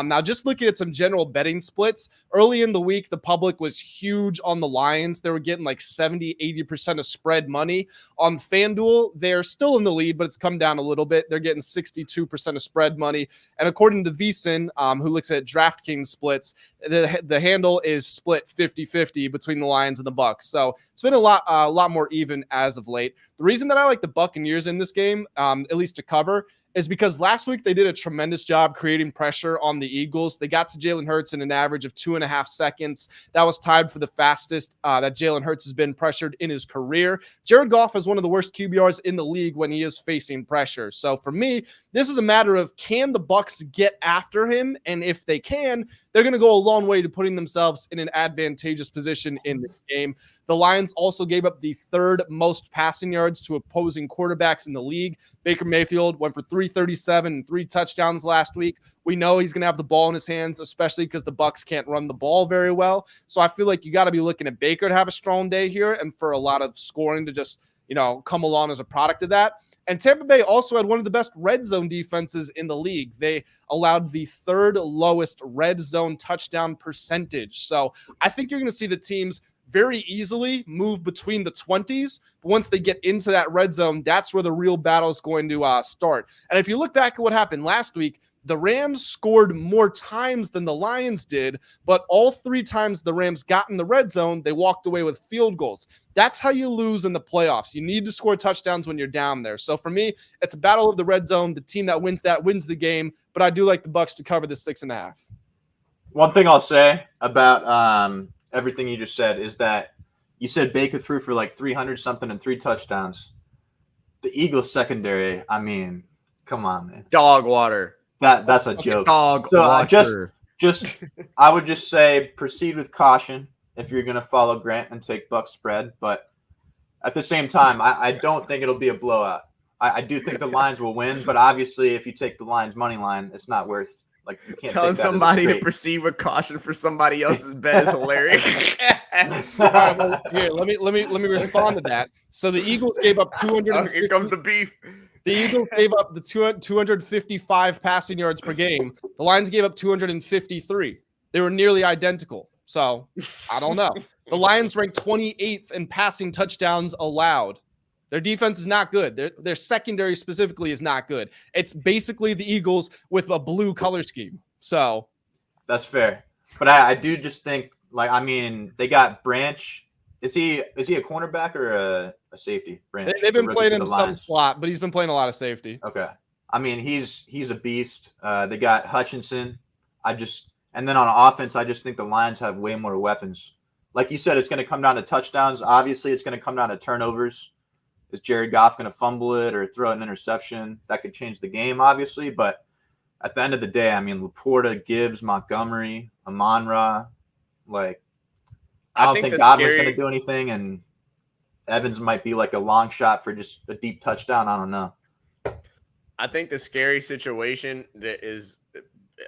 Now, just looking at some general betting splits, early in the week, the public was huge on the Lions. They were getting like 70, 80% of spread money. On FanDuel, they're still in the lead, but it's come down a little bit. They're getting 62% of spread money. And according to VSiN, who looks at DraftKings splits, the handle is split 50-50 between the Lions and the Bucs. So it's been a lot more even as of late. The reason that I like the Buccaneers in this game, at least to cover, is because last week they did a tremendous job creating pressure on the Eagles. They got to Jalen Hurts in an average of 2.5 seconds. That was tied for the fastest that Jalen Hurts has been pressured in his career. Jared Goff is one of the worst QBRs in the league when he is facing pressure. So for me, this is a matter of, can the Bucs get after him? And if they can, they're going to go a long way to putting themselves in an advantageous position in the game. The Lions also gave up the third most passing yards to opposing quarterbacks in the league. Baker Mayfield went for 337 and 3 touchdowns last week. We know he's going to have the ball in his hands, especially because the Bucs can't run the ball very well. So I feel like you got to be looking at Baker to have a strong day here and for a lot of scoring to just, come along as a product of that. And Tampa Bay also had one of the best red zone defenses in the league. They allowed the third lowest red zone touchdown percentage. So I think you're going to see the teams very easily move between the 20s. But once they get into that red zone, that's where the real battle is going to start. And if you look back at what happened last week, the Rams scored more times than the Lions did, but all 3 times the Rams got in the red zone, they walked away with field goals. That's how you lose in the playoffs. You need to score touchdowns when you're down there. So for me, it's a battle of the red zone. The team that wins the game, but I do like the Bucs to cover the 6.5. One thing I'll say about everything you just said is that you said Baker threw for like 300 something and 3 touchdowns. The Eagles secondary, I mean, come on, man. Dog water. That's a joke. Dog so water. just I would just say proceed with caution if you're going to follow Grant and take Bucs spread. But at the same time, I don't think it'll be a blowout. I do think the Lions will win, but obviously if you take the Lions money line, it's not worth. Like, you can't telling somebody to proceed with caution for somebody else's bet is hilarious. All right, well, here, let me respond to that. So the Eagles gave up 200. Here comes the beef. The Eagles gave up the 255 passing yards per game. The Lions gave up 253. They were nearly identical. So I don't know. The Lions ranked 28th in passing touchdowns allowed. Their defense is not good. Their secondary specifically is not good. It's basically the Eagles with a blue color scheme. So that's fair. But I do just think, they got Branch. Is he a cornerback or a safety? Branch. They've been playing him some slot, but he's been playing a lot of safety. Okay. I mean, he's a beast. They got Hutchinson. And then on offense, I just think the Lions have way more weapons. Like you said, it's going to come down to touchdowns. Obviously, it's going to come down to turnovers. Is Jared Goff going to fumble it or throw an interception? That could change the game, obviously. But at the end of the day, I mean, Laporta, Gibbs, Montgomery, Amon-Ra, I don't think Godwin's going to do anything, and Evans might be like a long shot for just a deep touchdown. I don't know. I think the scary situation that is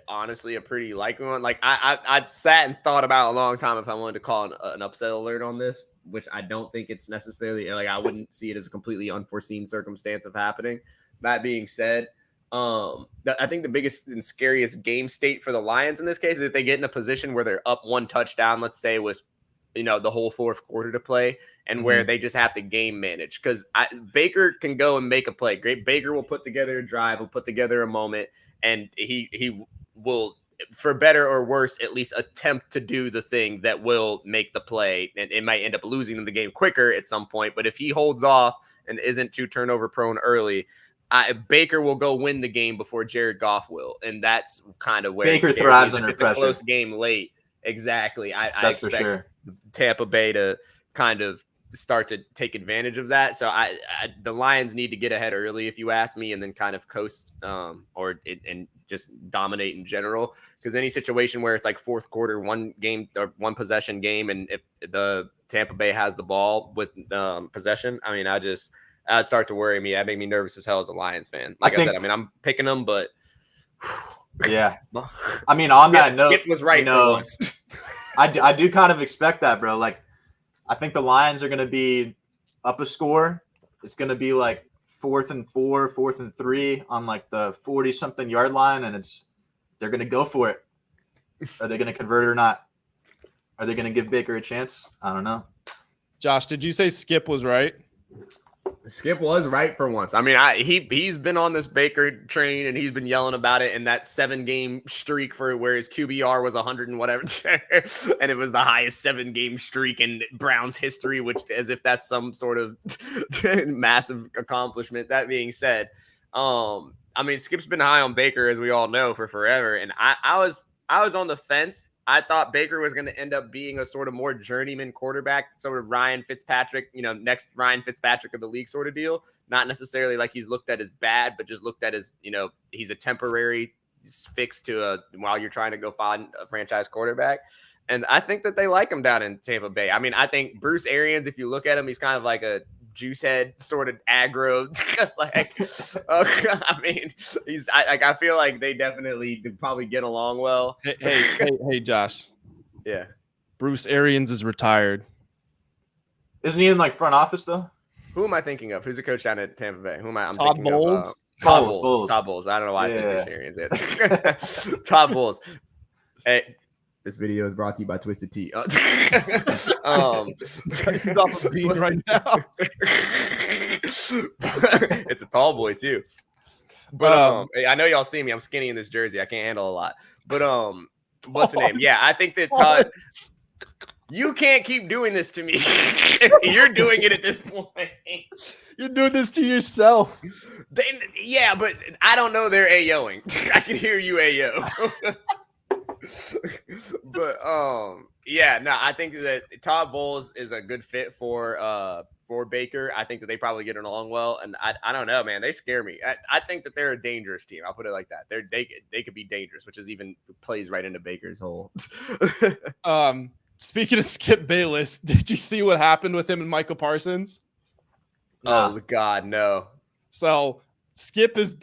honestly a pretty likely one. Like I sat and thought about a long time if I wanted to call an upset alert on this, which I don't think it's necessarily I wouldn't see it as a completely unforeseen circumstance of happening. That being said, I think the biggest and scariest game state for the Lions in this case is if they get in a position where they're up 1 touchdown, let's say with the whole 4th quarter to play, and where they just have to game manage, because Baker can go and make a play. Great, Baker will put together a drive, will put together a moment, and he will, for better or worse, at least attempt to do the thing that will make the play, and it might end up losing them the game quicker at some point. But if he holds off and isn't too turnover prone early, Baker will go win the game before Jared Goff will, and that's kind of where Baker thrives under pressure. A close game late, exactly. I expect for sure. Tampa Bay to kind of start to take advantage of that. So the Lions need to get ahead early, if you ask me, and then kind of coast and just dominate in general. Because any situation where it's like 4th quarter, 1 game or 1 possession game, and if the Tampa Bay has the ball with possession, I mean, that'd start to worry me. That made me nervous as hell as a Lions fan. Like I said, I mean, I'm picking them, but Yeah. I mean, on that note, Skip was right for once. I do kind of expect that, bro. Like, I think the Lions are going to be up a score. It's going to be like 4th and 4, 4th and 3 on like the 40-something yard line, and they're going to go for it. Are they going to convert it or not? Are they going to give Baker a chance? I don't know. Josh, did you say Skip was right? Skip was right for once. I mean, he's been on this Baker train and he's been yelling about it in that 7-game streak for where his QBR was 100 and whatever, and it was the highest 7-game streak in Browns history, which as if that's some sort of massive accomplishment. That being said, I mean, Skip's been high on Baker, as we all know, for forever, and I was on the fence. I thought Baker was going to end up being a sort of more journeyman quarterback, sort of Ryan Fitzpatrick, next Ryan Fitzpatrick of the league sort of deal. Not necessarily like he's looked at as bad, but just looked at as, he's a temporary fix to while you're trying to go find a franchise quarterback. And I think that they like him down in Tampa Bay. I mean, I think Bruce Arians, if you look at him, he's kind of like a juice head sort of aggro. I mean, I feel like they definitely could probably get along well. Hey, Josh. Yeah. Bruce Arians is retired. Isn't he in like front office though? Who am I thinking of? Who's the coach down at Tampa Bay? Who am I? I'm Todd thinking Bowles? of Bowles. Todd Bowles. I don't know why I said Bruce Arians. Todd Bowles. Hey. This video is brought to you by Twisted Tea. He's off a beat right now. It's a tall boy too. But I know y'all see me. I'm skinny in this jersey. I can't handle a lot. But what's the name? Yeah, I think that Todd. You can't keep doing this to me. You're doing it at this point. You're doing this to yourself. Yeah, but I don't know they're AOing. I can hear you AO. But I think that Todd Bowles is a good fit for Baker. I think that they probably get along well, and I don't know, man. They scare me. I think that they're a dangerous team. I'll put it like that. They could be dangerous, which is even plays right into Baker's hole. Speaking of Skip Bayless, did you see what happened with him and Michael Parsons? Oh God, no. So Skip was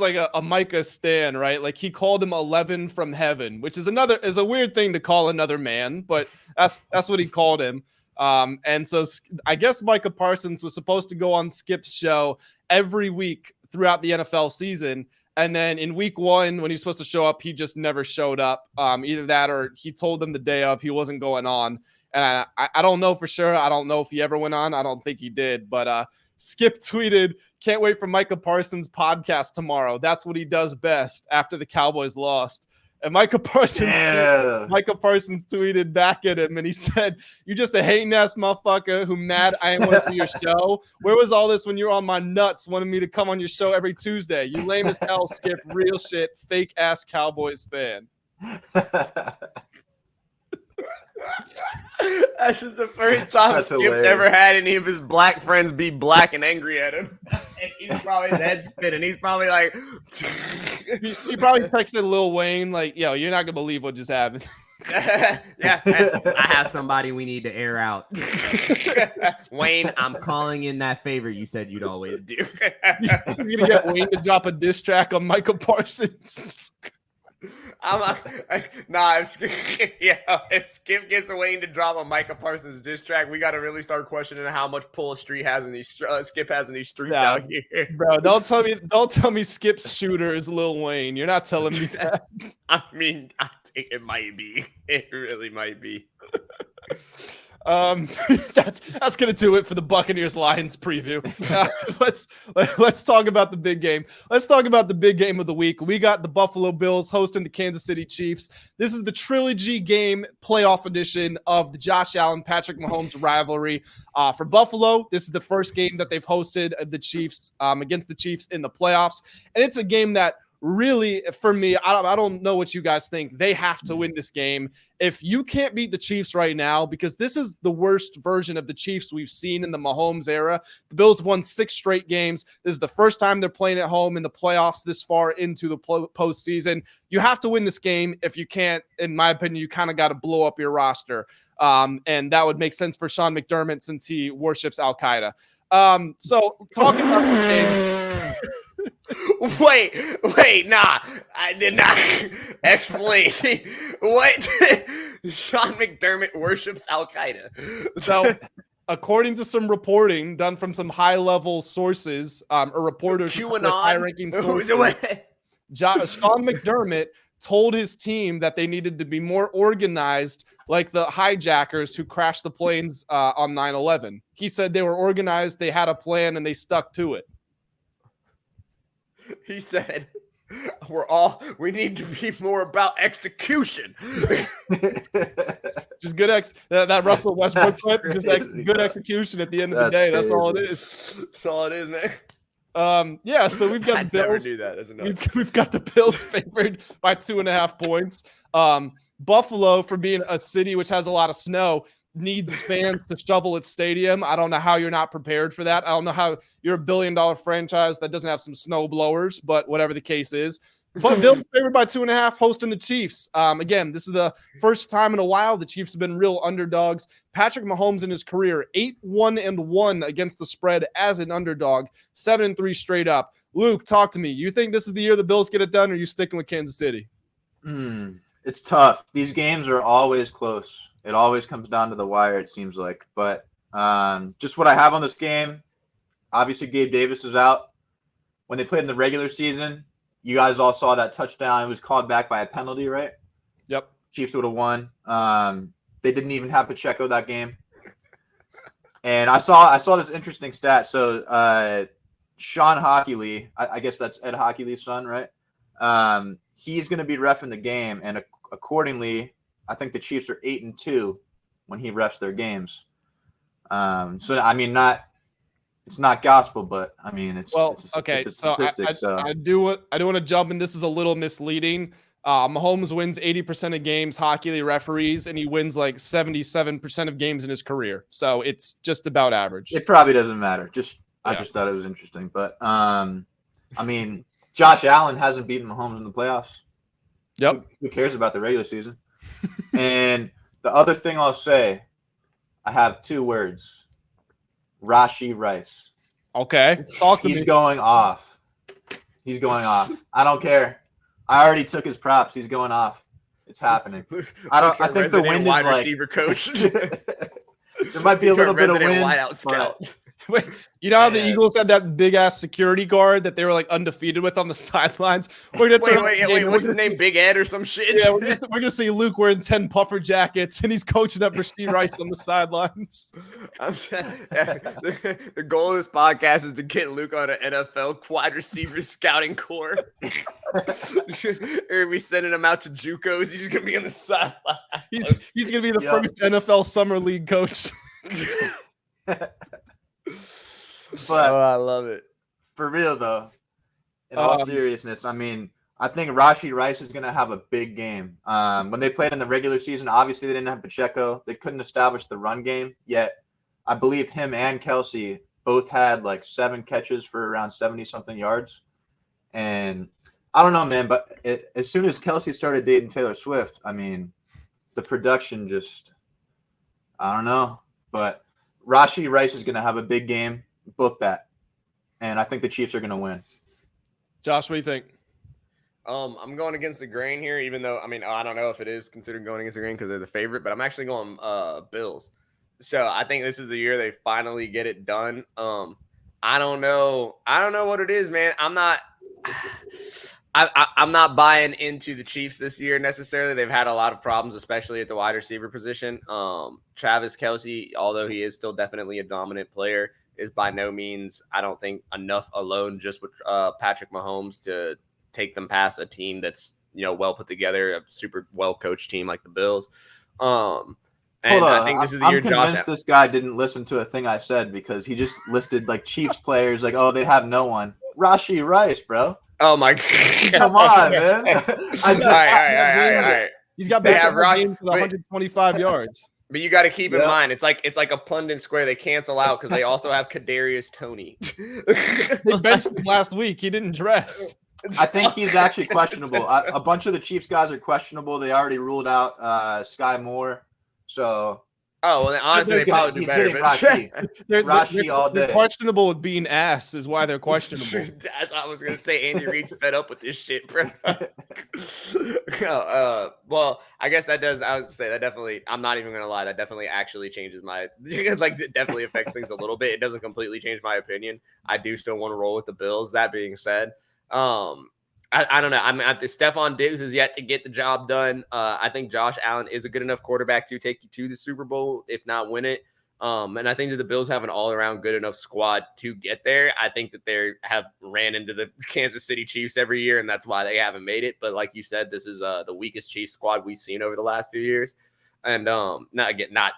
like a Micah stan, right? Like he called him 11 from heaven, which is a weird thing to call another man, but that's what he called him. And so I guess Micah Parsons was supposed to go on Skip's show every week throughout the NFL season. And then in week 1, when he was supposed to show up, he just never showed up. Either that or he told them the day of he wasn't going on. And I don't know for sure. I don't know if he ever went on. I don't think he did. But Skip tweeted, "Can't wait for Micah Parsons' podcast tomorrow. That's what he does best after the Cowboys lost." And Micah Parsons tweeted back at him and he said, "You just a hating ass motherfucker who mad I ain't want to do your show. Where was all this when you were on my nuts wanting me to come on your show every Tuesday? You lame as hell, Skip. Real shit. Fake ass Cowboys fan." That's just the first time Skip's ever had any of his black friends be black and angry at him. And he's probably his head spinning. He's probably like, he probably texted Lil Wayne like, "Yo, you're not gonna believe what just happened." Yeah, I have somebody we need to air out. Wayne, I'm calling in that favor you said you'd always do. You're gonna get Wayne to drop a diss track on Michael Parsons. If Skip gets Wayne to drop a Micah Parsons diss track, we got to really start questioning how much pull Skip has in these streets out here. Bro, don't tell me Skip's shooter is Lil Wayne. You're not telling me that. I mean, I think it might be. It really might be. That's gonna do it for the Buccaneers Lions preview. Let's talk about the big game. Let's talk about the big game of the week. We got the Buffalo Bills hosting the Kansas City Chiefs. This is the trilogy game playoff edition of the Josh Allen Patrick Mahomes rivalry. For Buffalo, this is the first game that they've hosted the Chiefs against the Chiefs in the playoffs, and it's a game that really, for me, I don't know what you guys think. They have to win this game. If you can't beat the Chiefs right now, because this is the worst version of the Chiefs we've seen in the Mahomes era. The Bills have won 6 straight games. This is the first time they're playing at home in the playoffs this far into the postseason. You have to win this game. If you can't, in my opinion, you kind of got to blow up your roster. And that would make sense for Sean McDermott since he worships Al-Qaeda. So talking about the game. Wait, nah. I did not explain. What? Sean McDermott worships Al-Qaeda. So according to some reporting done from some high-level sources, or reporters with high-ranking sources, Sean McDermott told his team that they needed to be more organized, like the hijackers who crashed the planes on 9/11. He said they were organized, they had a plan, and they stuck to it. He said, we need to be more about execution. Just good that Russell Westbrook clip, just good execution at the end of the day. That's all it is. That's all it is, man. Yeah, so we've got the Bills. Never knew that as We've got the Bills favored by 2.5 points. Buffalo, for being a city which has a lot of snow, needs fans to shovel its stadium. I don't know how you're not prepared for that. I don't know how you're a $1 billion franchise that doesn't have some snow blowers, but whatever the case is. But Bills favored by 2.5, hosting the Chiefs. Again, this is the first time in a while the Chiefs have been real underdogs. Patrick Mahomes in his career, 8-1-1 against the spread as an underdog, 7-3 straight up. Luke, talk to me. You think this is the year the Bills get it done, or are you sticking with Kansas City? It's tough. These games are always close. It always comes down to the wire, it seems like. But just what I have on this game, obviously Gabe Davis is out. When they played in the regular season, you guys all saw that touchdown. It was called back by a penalty, right? Yep. Chiefs would have won. They didn't even have Pacheco that game. And I saw this interesting stat. So Sean Hockley, I guess that's Ed Hockley's son, right? He's going to be reffing the game, and accordingly, I think the Chiefs are 8-2 when he refs their games. So I mean, it's not gospel, but I mean, it's okay. It's a statistic, I do want to jump in. This is a little misleading. Mahomes wins 80% of games, Hockley referees, and he wins like 77% of games in his career. So it's just about average. It probably doesn't matter. I just thought it was interesting, but I mean, Josh Allen hasn't beaten Mahomes in the playoffs. Yep. Who cares about the regular season? And the other thing I'll say, I have 2 words. Rashee Rice. Okay. He's going off. I don't care. I already took his props. He's going off. It's happening. I think the wind wide is receiver coach. There might be a little bit of wind. Wideout scout. Wait, you know how the Eagles had that big ass security guard that they were like undefeated with on the sidelines? Wait, what's his name? Big Ed or some shit? Yeah, we're gonna see Luke wearing 10 puffer jackets and he's coaching up Rashee Rice on the sidelines. The goal of this podcast is to get Luke on an NFL wide receiver scouting corps. Or we sending him out to JUCOs. He's gonna be on the sideline. He's gonna be the first NFL summer league coach. But I love it. For real though, in all seriousness, I mean, I think Rashee Rice is going to have a big game. When they played in the regular season, obviously they didn't have Pacheco. They couldn't establish the run game, yet I believe him and Kelsey both had like 7 catches for around 70-something yards. And I don't know, man, but as soon as Kelsey started dating Taylor Swift, I mean, the production just, I don't know. But Rashee Rice is going to have a big game. Book that. And I think the Chiefs are going to win. Josh, what do you think? I'm going against the grain here, even though, I mean, I don't know if it is considered going against the grain because they're the favorite, but I'm actually going Bills. So I think this is the year they finally get it done. I don't know what it is, man. I'm not buying into the Chiefs this year necessarily. They've had a lot of problems, especially at the wide receiver position. Travis Kelce, although he is still definitely a dominant player, is by no means, I don't think, enough alone just with Patrick Mahomes to take them past a team that's, well put together, a super well coached team like the Bills. And I think this is the year Josh. I'm convinced this guy didn't listen to a thing I said because he just listed like Chiefs players, like, oh, they have no one. Rashee Rice, bro. Oh my God! Come on, man. All right. He's got back game for the 125 yards. But you got to keep in mind, it's like a Pundit Square they cancel out because they also have Kadarius Toney. They benched him last week. He didn't dress. I think he's actually questionable. A bunch of the Chiefs guys are questionable. They already ruled out Sky Moore. So Oh, well, then honestly, they probably do he's better. hitting But Rashi all They're day. questionable with being ass is why they're questionable. That's what I was gonna say. Andy Reid's fed up with this shit, bro. Well, I guess that does. I would say that definitely. I'm not even gonna lie. That definitely actually changes my like. It definitely affects things a little bit. It doesn't completely change my opinion. I do still want to roll with the Bills. That being said, I don't know. I mean, Stephon Diggs is yet to get the job done. I think Josh Allen is a good enough quarterback to take you to the Super Bowl, if not win it. And I think that the Bills have an all-around good enough squad to get there. I think that they have ran into the Kansas City Chiefs every year, and that's why they haven't made it. But like you said, this is the weakest Chiefs squad we've seen over the last few years. And not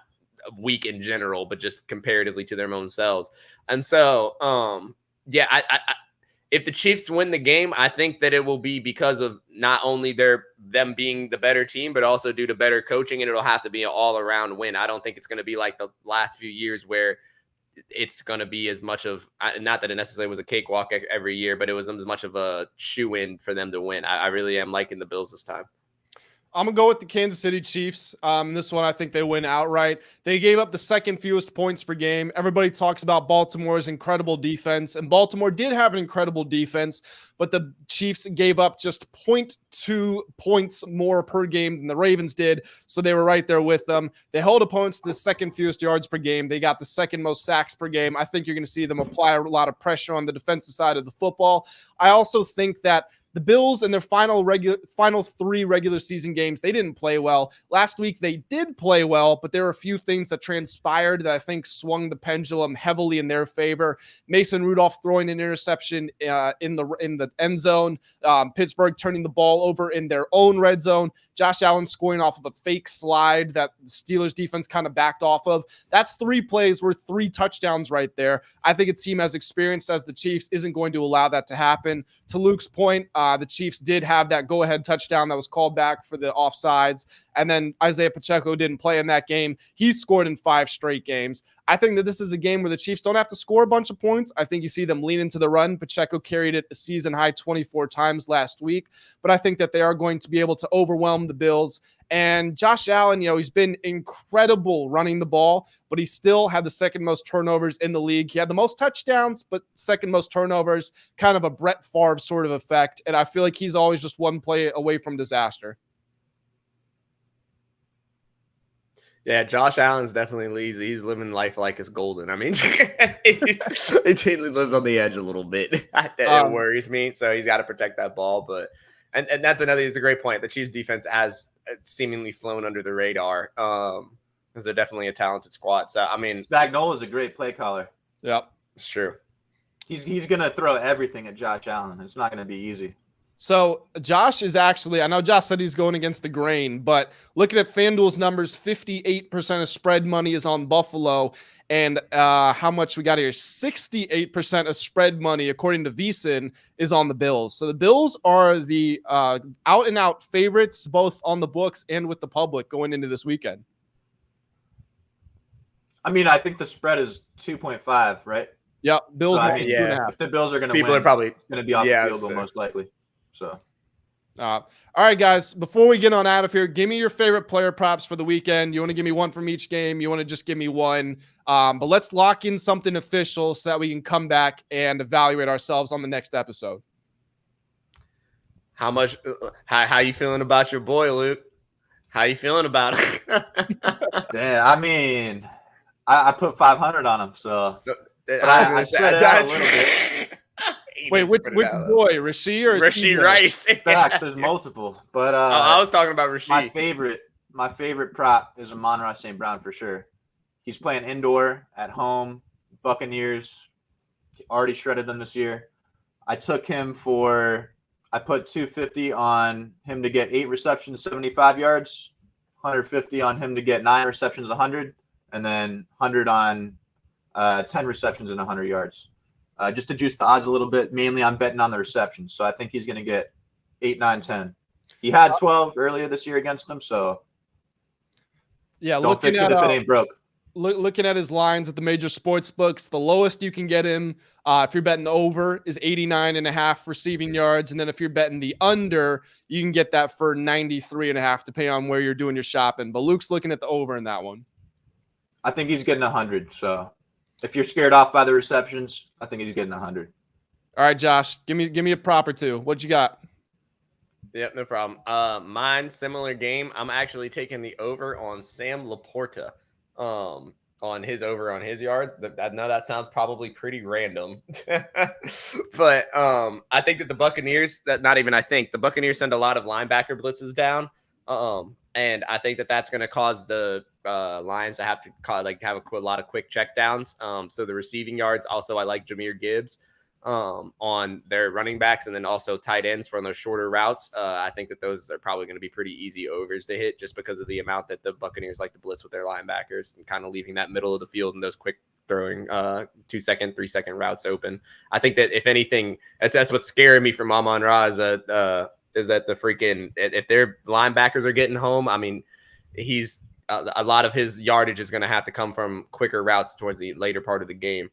weak in general, but just comparatively to their own selves. And so, yeah, if the Chiefs win the game, I think that it will be because of not only them being the better team, but also due to better coaching, and it'll have to be an all-around win. I don't think it's going to be like the last few years where it's going to be as much of, not that it necessarily was a cakewalk every year, but it was as much of a shoe-in for them to win. I really am liking the Bills this time. I'm going to go with the Kansas City Chiefs. This one, I think they win outright. They gave up the second fewest points per game. Everybody talks about Baltimore's incredible defense, and Baltimore did have an incredible defense, but the Chiefs gave up just 0.2 points more per game than the Ravens did, so they were right there with them. They held opponents to the second fewest yards per game. They got the second most sacks per game. I think you're going to see them apply a lot of pressure on the defensive side of the football. I also think that the Bills in their final three regular season games, they didn't play well. Last week they did play well, but there were a few things that transpired that I think swung the pendulum heavily in their favor. Mason Rudolph throwing an interception in the end zone. Pittsburgh turning the ball over in their own red zone. Josh Allen scoring off of a fake slide that the Steelers defense kind of backed off of. That's 3 plays worth 3 touchdowns right there. I think a team as experienced as the Chiefs isn't going to allow that to happen. To Luke's point, the Chiefs did have that go-ahead touchdown that was called back for the offsides, and then Isaiah Pacheco didn't play in that game. He scored in 5 straight games. I think that this is a game where the Chiefs don't have to score a bunch of points. I think you see them lean into the run. Pacheco carried it a season-high 24 times last week, but I think that they are going to be able to overwhelm the Bills. And Josh Allen, he's been incredible running the ball, but he still had the second most turnovers in the league. He had the most touchdowns, but second most turnovers, kind of a Brett Favre sort of effect. And I feel like he's always just one play away from disaster. Yeah, Josh Allen's definitely lazy. He's living life like it's golden. I mean, he lives on the edge a little bit. It worries me. So he's got to protect that ball. But and that's it's a great point. The Chiefs defense has seemingly flown under the radar. Because they're definitely a talented squad. So I mean, Spagnuolo is a great play caller. Yep, it's true. He's gonna throw everything at Josh Allen. It's not gonna be easy. So Josh is actually, I know Josh said he's going against the grain, but looking at FanDuel's numbers, 58% of spread money is on Buffalo. And how much we got here? 68% of spread money, according to VSiN, is on the Bills. So the Bills are the out-and-out favorites, both on the books and with the public going into this weekend. I mean, I think the spread is 2.5, right? Yeah, Bills. So, if the Bills are going to win, people are probably going to be off the field goal most likely. So, all right, guys, before we get on out of here, give me your favorite player props for the weekend. You want to give me one from each game? You want to just give me one? But let's lock in something official so that we can come back and evaluate ourselves on the next episode. How you feeling about your boy, Luke? How you feeling about it? yeah, I mean, I put 500 on him, so I spread it out a little bit. Wait, which boy, Rasheed or Rasheed Rice? Facts, there's multiple, but I was talking about Rasheed. My favorite prop is Amon-Ra St. Brown for sure. He's playing indoor at home. Buccaneers already shredded them this year. I put 250 on him to get 8 receptions, 75 yards, 150 on him to get 9 receptions, 100, and then 100 on 10 receptions and 100 yards. Just to juice the odds a little bit. Mainly, I'm betting on the receptions. So I think he's going to get 8, 9, 10. He had 12 earlier this year against them. So yeah, don't fix it if it ain't broke. Looking at his lines at the major sports books, the lowest you can get him, if you're betting the over, is 89.5 receiving yards. And then if you're betting the under, you can get that for 93.5, depending on where you're doing your shopping. But Luke's looking at the over in that one. I think he's getting 100. So if you're scared off by the receptions, I think he's getting 100. All right, Josh, give me a prop or two. What you got? Yep, no problem. Mine, similar game. I'm actually taking the over on Sam Laporta. On his yards. I know that sounds probably pretty random, but I think that the Buccaneers, the Buccaneers send a lot of linebacker blitzes down, and I think that that's going to cause the Lions to have to have a lot of quick checkdowns. So the receiving yards, also I like Jahmyr Gibbs on their running backs, and then also tight ends for those shorter routes. I think that those are probably going to be pretty easy overs to hit just because of the amount that the Buccaneers like to blitz with their linebackers and kind of leaving that middle of the field and those quick throwing 2-second, 3-second routes open. I think that if anything, that's what's scaring me from Amon-Ra is that the freaking, if their linebackers are getting home, I mean, he's a lot of his yardage is going to have to come from quicker routes towards the later part of the game.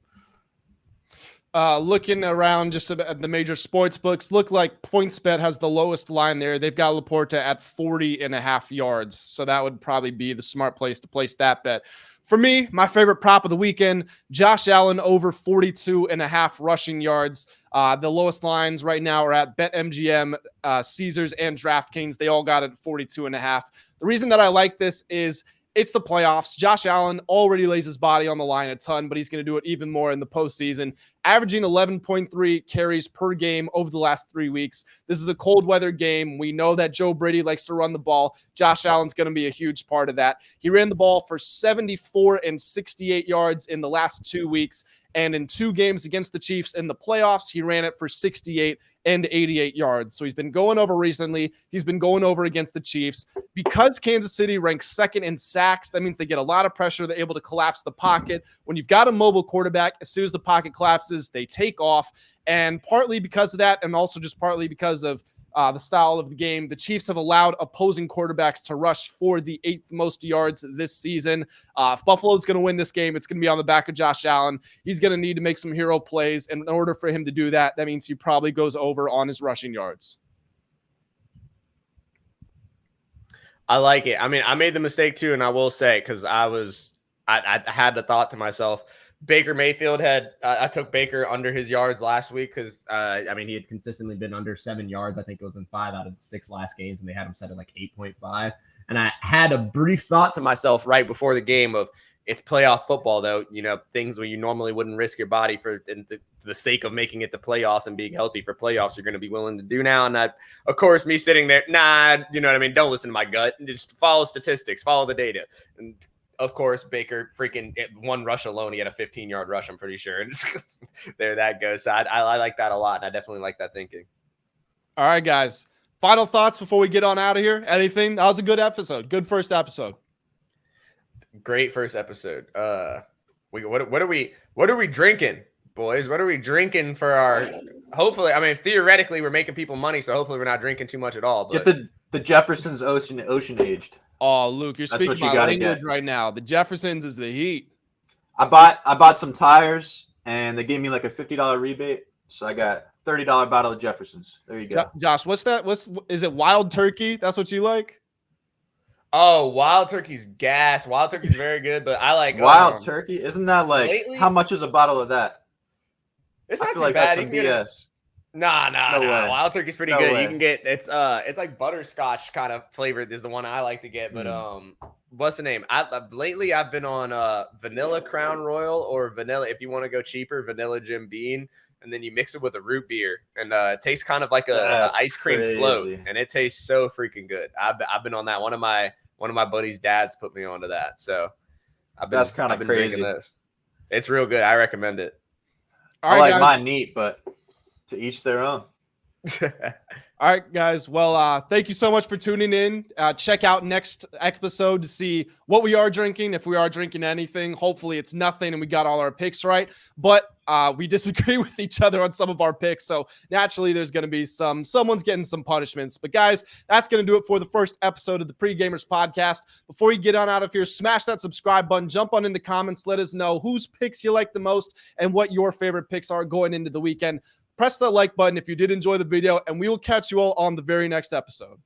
Looking around just at the major sports books, look like PointsBet has the lowest line there. They've got Laporta at 40.5 yards. So that would probably be the smart place to place that bet. For me, my favorite prop of the weekend, Josh Allen over 42.5 rushing yards. The lowest lines right now are at BetMGM, Caesars, and DraftKings. They all got it at 42.5. The reason that I like this is it's the playoffs. Josh Allen already lays his body on the line a ton, but he's going to do it even more in the postseason, averaging 11.3 carries per game over the last 3 weeks. This is a cold weather game. We know that Joe Brady likes to run the ball. Josh Allen's going to be a huge part of that. He ran the ball for 74 and 68 yards in the last 2 weeks. And in 2 games against the Chiefs in the playoffs, he ran it for 68 and 88 yards. So he's been going over recently. He's been going over against the Chiefs. Because Kansas City ranks second in sacks, that means they get a lot of pressure. They're able to collapse the pocket. When you've got a mobile quarterback, as soon as the pocket collapses, they take off. And partly because of that, and also just partly because of the style of the game, the Chiefs have allowed opposing quarterbacks to rush for the 8th most yards this season. If Buffalo's going to win this game, it's going to be on the back of Josh Allen. He's going to need to make some hero plays. And in order for him to do that, that means he probably goes over on his rushing yards. I like it. I mean, I made the mistake too, and I will say, because I had the thought to myself, Baker Mayfield I took Baker under his yards last week because, he had consistently been under 7 yards. I think it was in 5 out of the 6 last games, and they had him set at like 8.5. And I had a brief thought to myself right before the game of, it's playoff football, though, things where you normally wouldn't risk your body for the sake of making it to playoffs and being healthy for playoffs, you're going to be willing to do now. And that, of course, me sitting there, you know what I mean? Don't listen to my gut. Just follow statistics, follow the data. And of course, Baker freaking one rush alone, he had a 15-yard rush, I'm pretty sure. And there that goes. So I like that a lot, and I definitely like that thinking. All right, guys. Final thoughts before we get on out of here? Anything? That was a good episode. Good first episode. Great first episode. What are we drinking, boys? What are we drinking for our? Hopefully, I mean, theoretically, we're making people money, so hopefully, we're not drinking too much at all. But get the Jefferson's ocean aged. Oh, Luke, you're speaking my language right now. The Jeffersons is the heat. I bought some tires, and they gave me like a $50 rebate, so I got $30 bottle of Jeffersons. There you go. Josh, what's that? Is it Wild Turkey? That's what you like? Oh, Wild Turkey's gas. Wild Turkey's very good, but I like Wild Turkey. Isn't that like lately, how much is a bottle of that? It's not too bad. That's some BS. Nah. Wild Turkey's pretty good. Way. You can get it's like butterscotch kind of flavored is the one I like to get. But what's the name? Lately I've been on vanilla Crown Royal or vanilla if you want to go cheaper, vanilla Jim Beam, and then you mix it with a root beer, and it tastes kind of like a ice cream float, and it tastes so freaking good. I've been on that. One of my buddy's dads put me onto that, so I've been drinking this. It's real good. I recommend it. I like mine neat, but to each their own. All right, guys. Well, thank you so much for tuning in. Check out next episode to see what we are drinking. If we are drinking anything, hopefully it's nothing and we got all our picks right. But we disagree with each other on some of our picks. So naturally, there's going to be someone's getting some punishments. But guys, that's going to do it for the first episode of the Pregamers Podcast. Before you get on out of here, smash that subscribe button. Jump on in the comments. Let us know whose picks you like the most and what your favorite picks are going into the weekend. Press that like button if you did enjoy the video, and we will catch you all on the very next episode.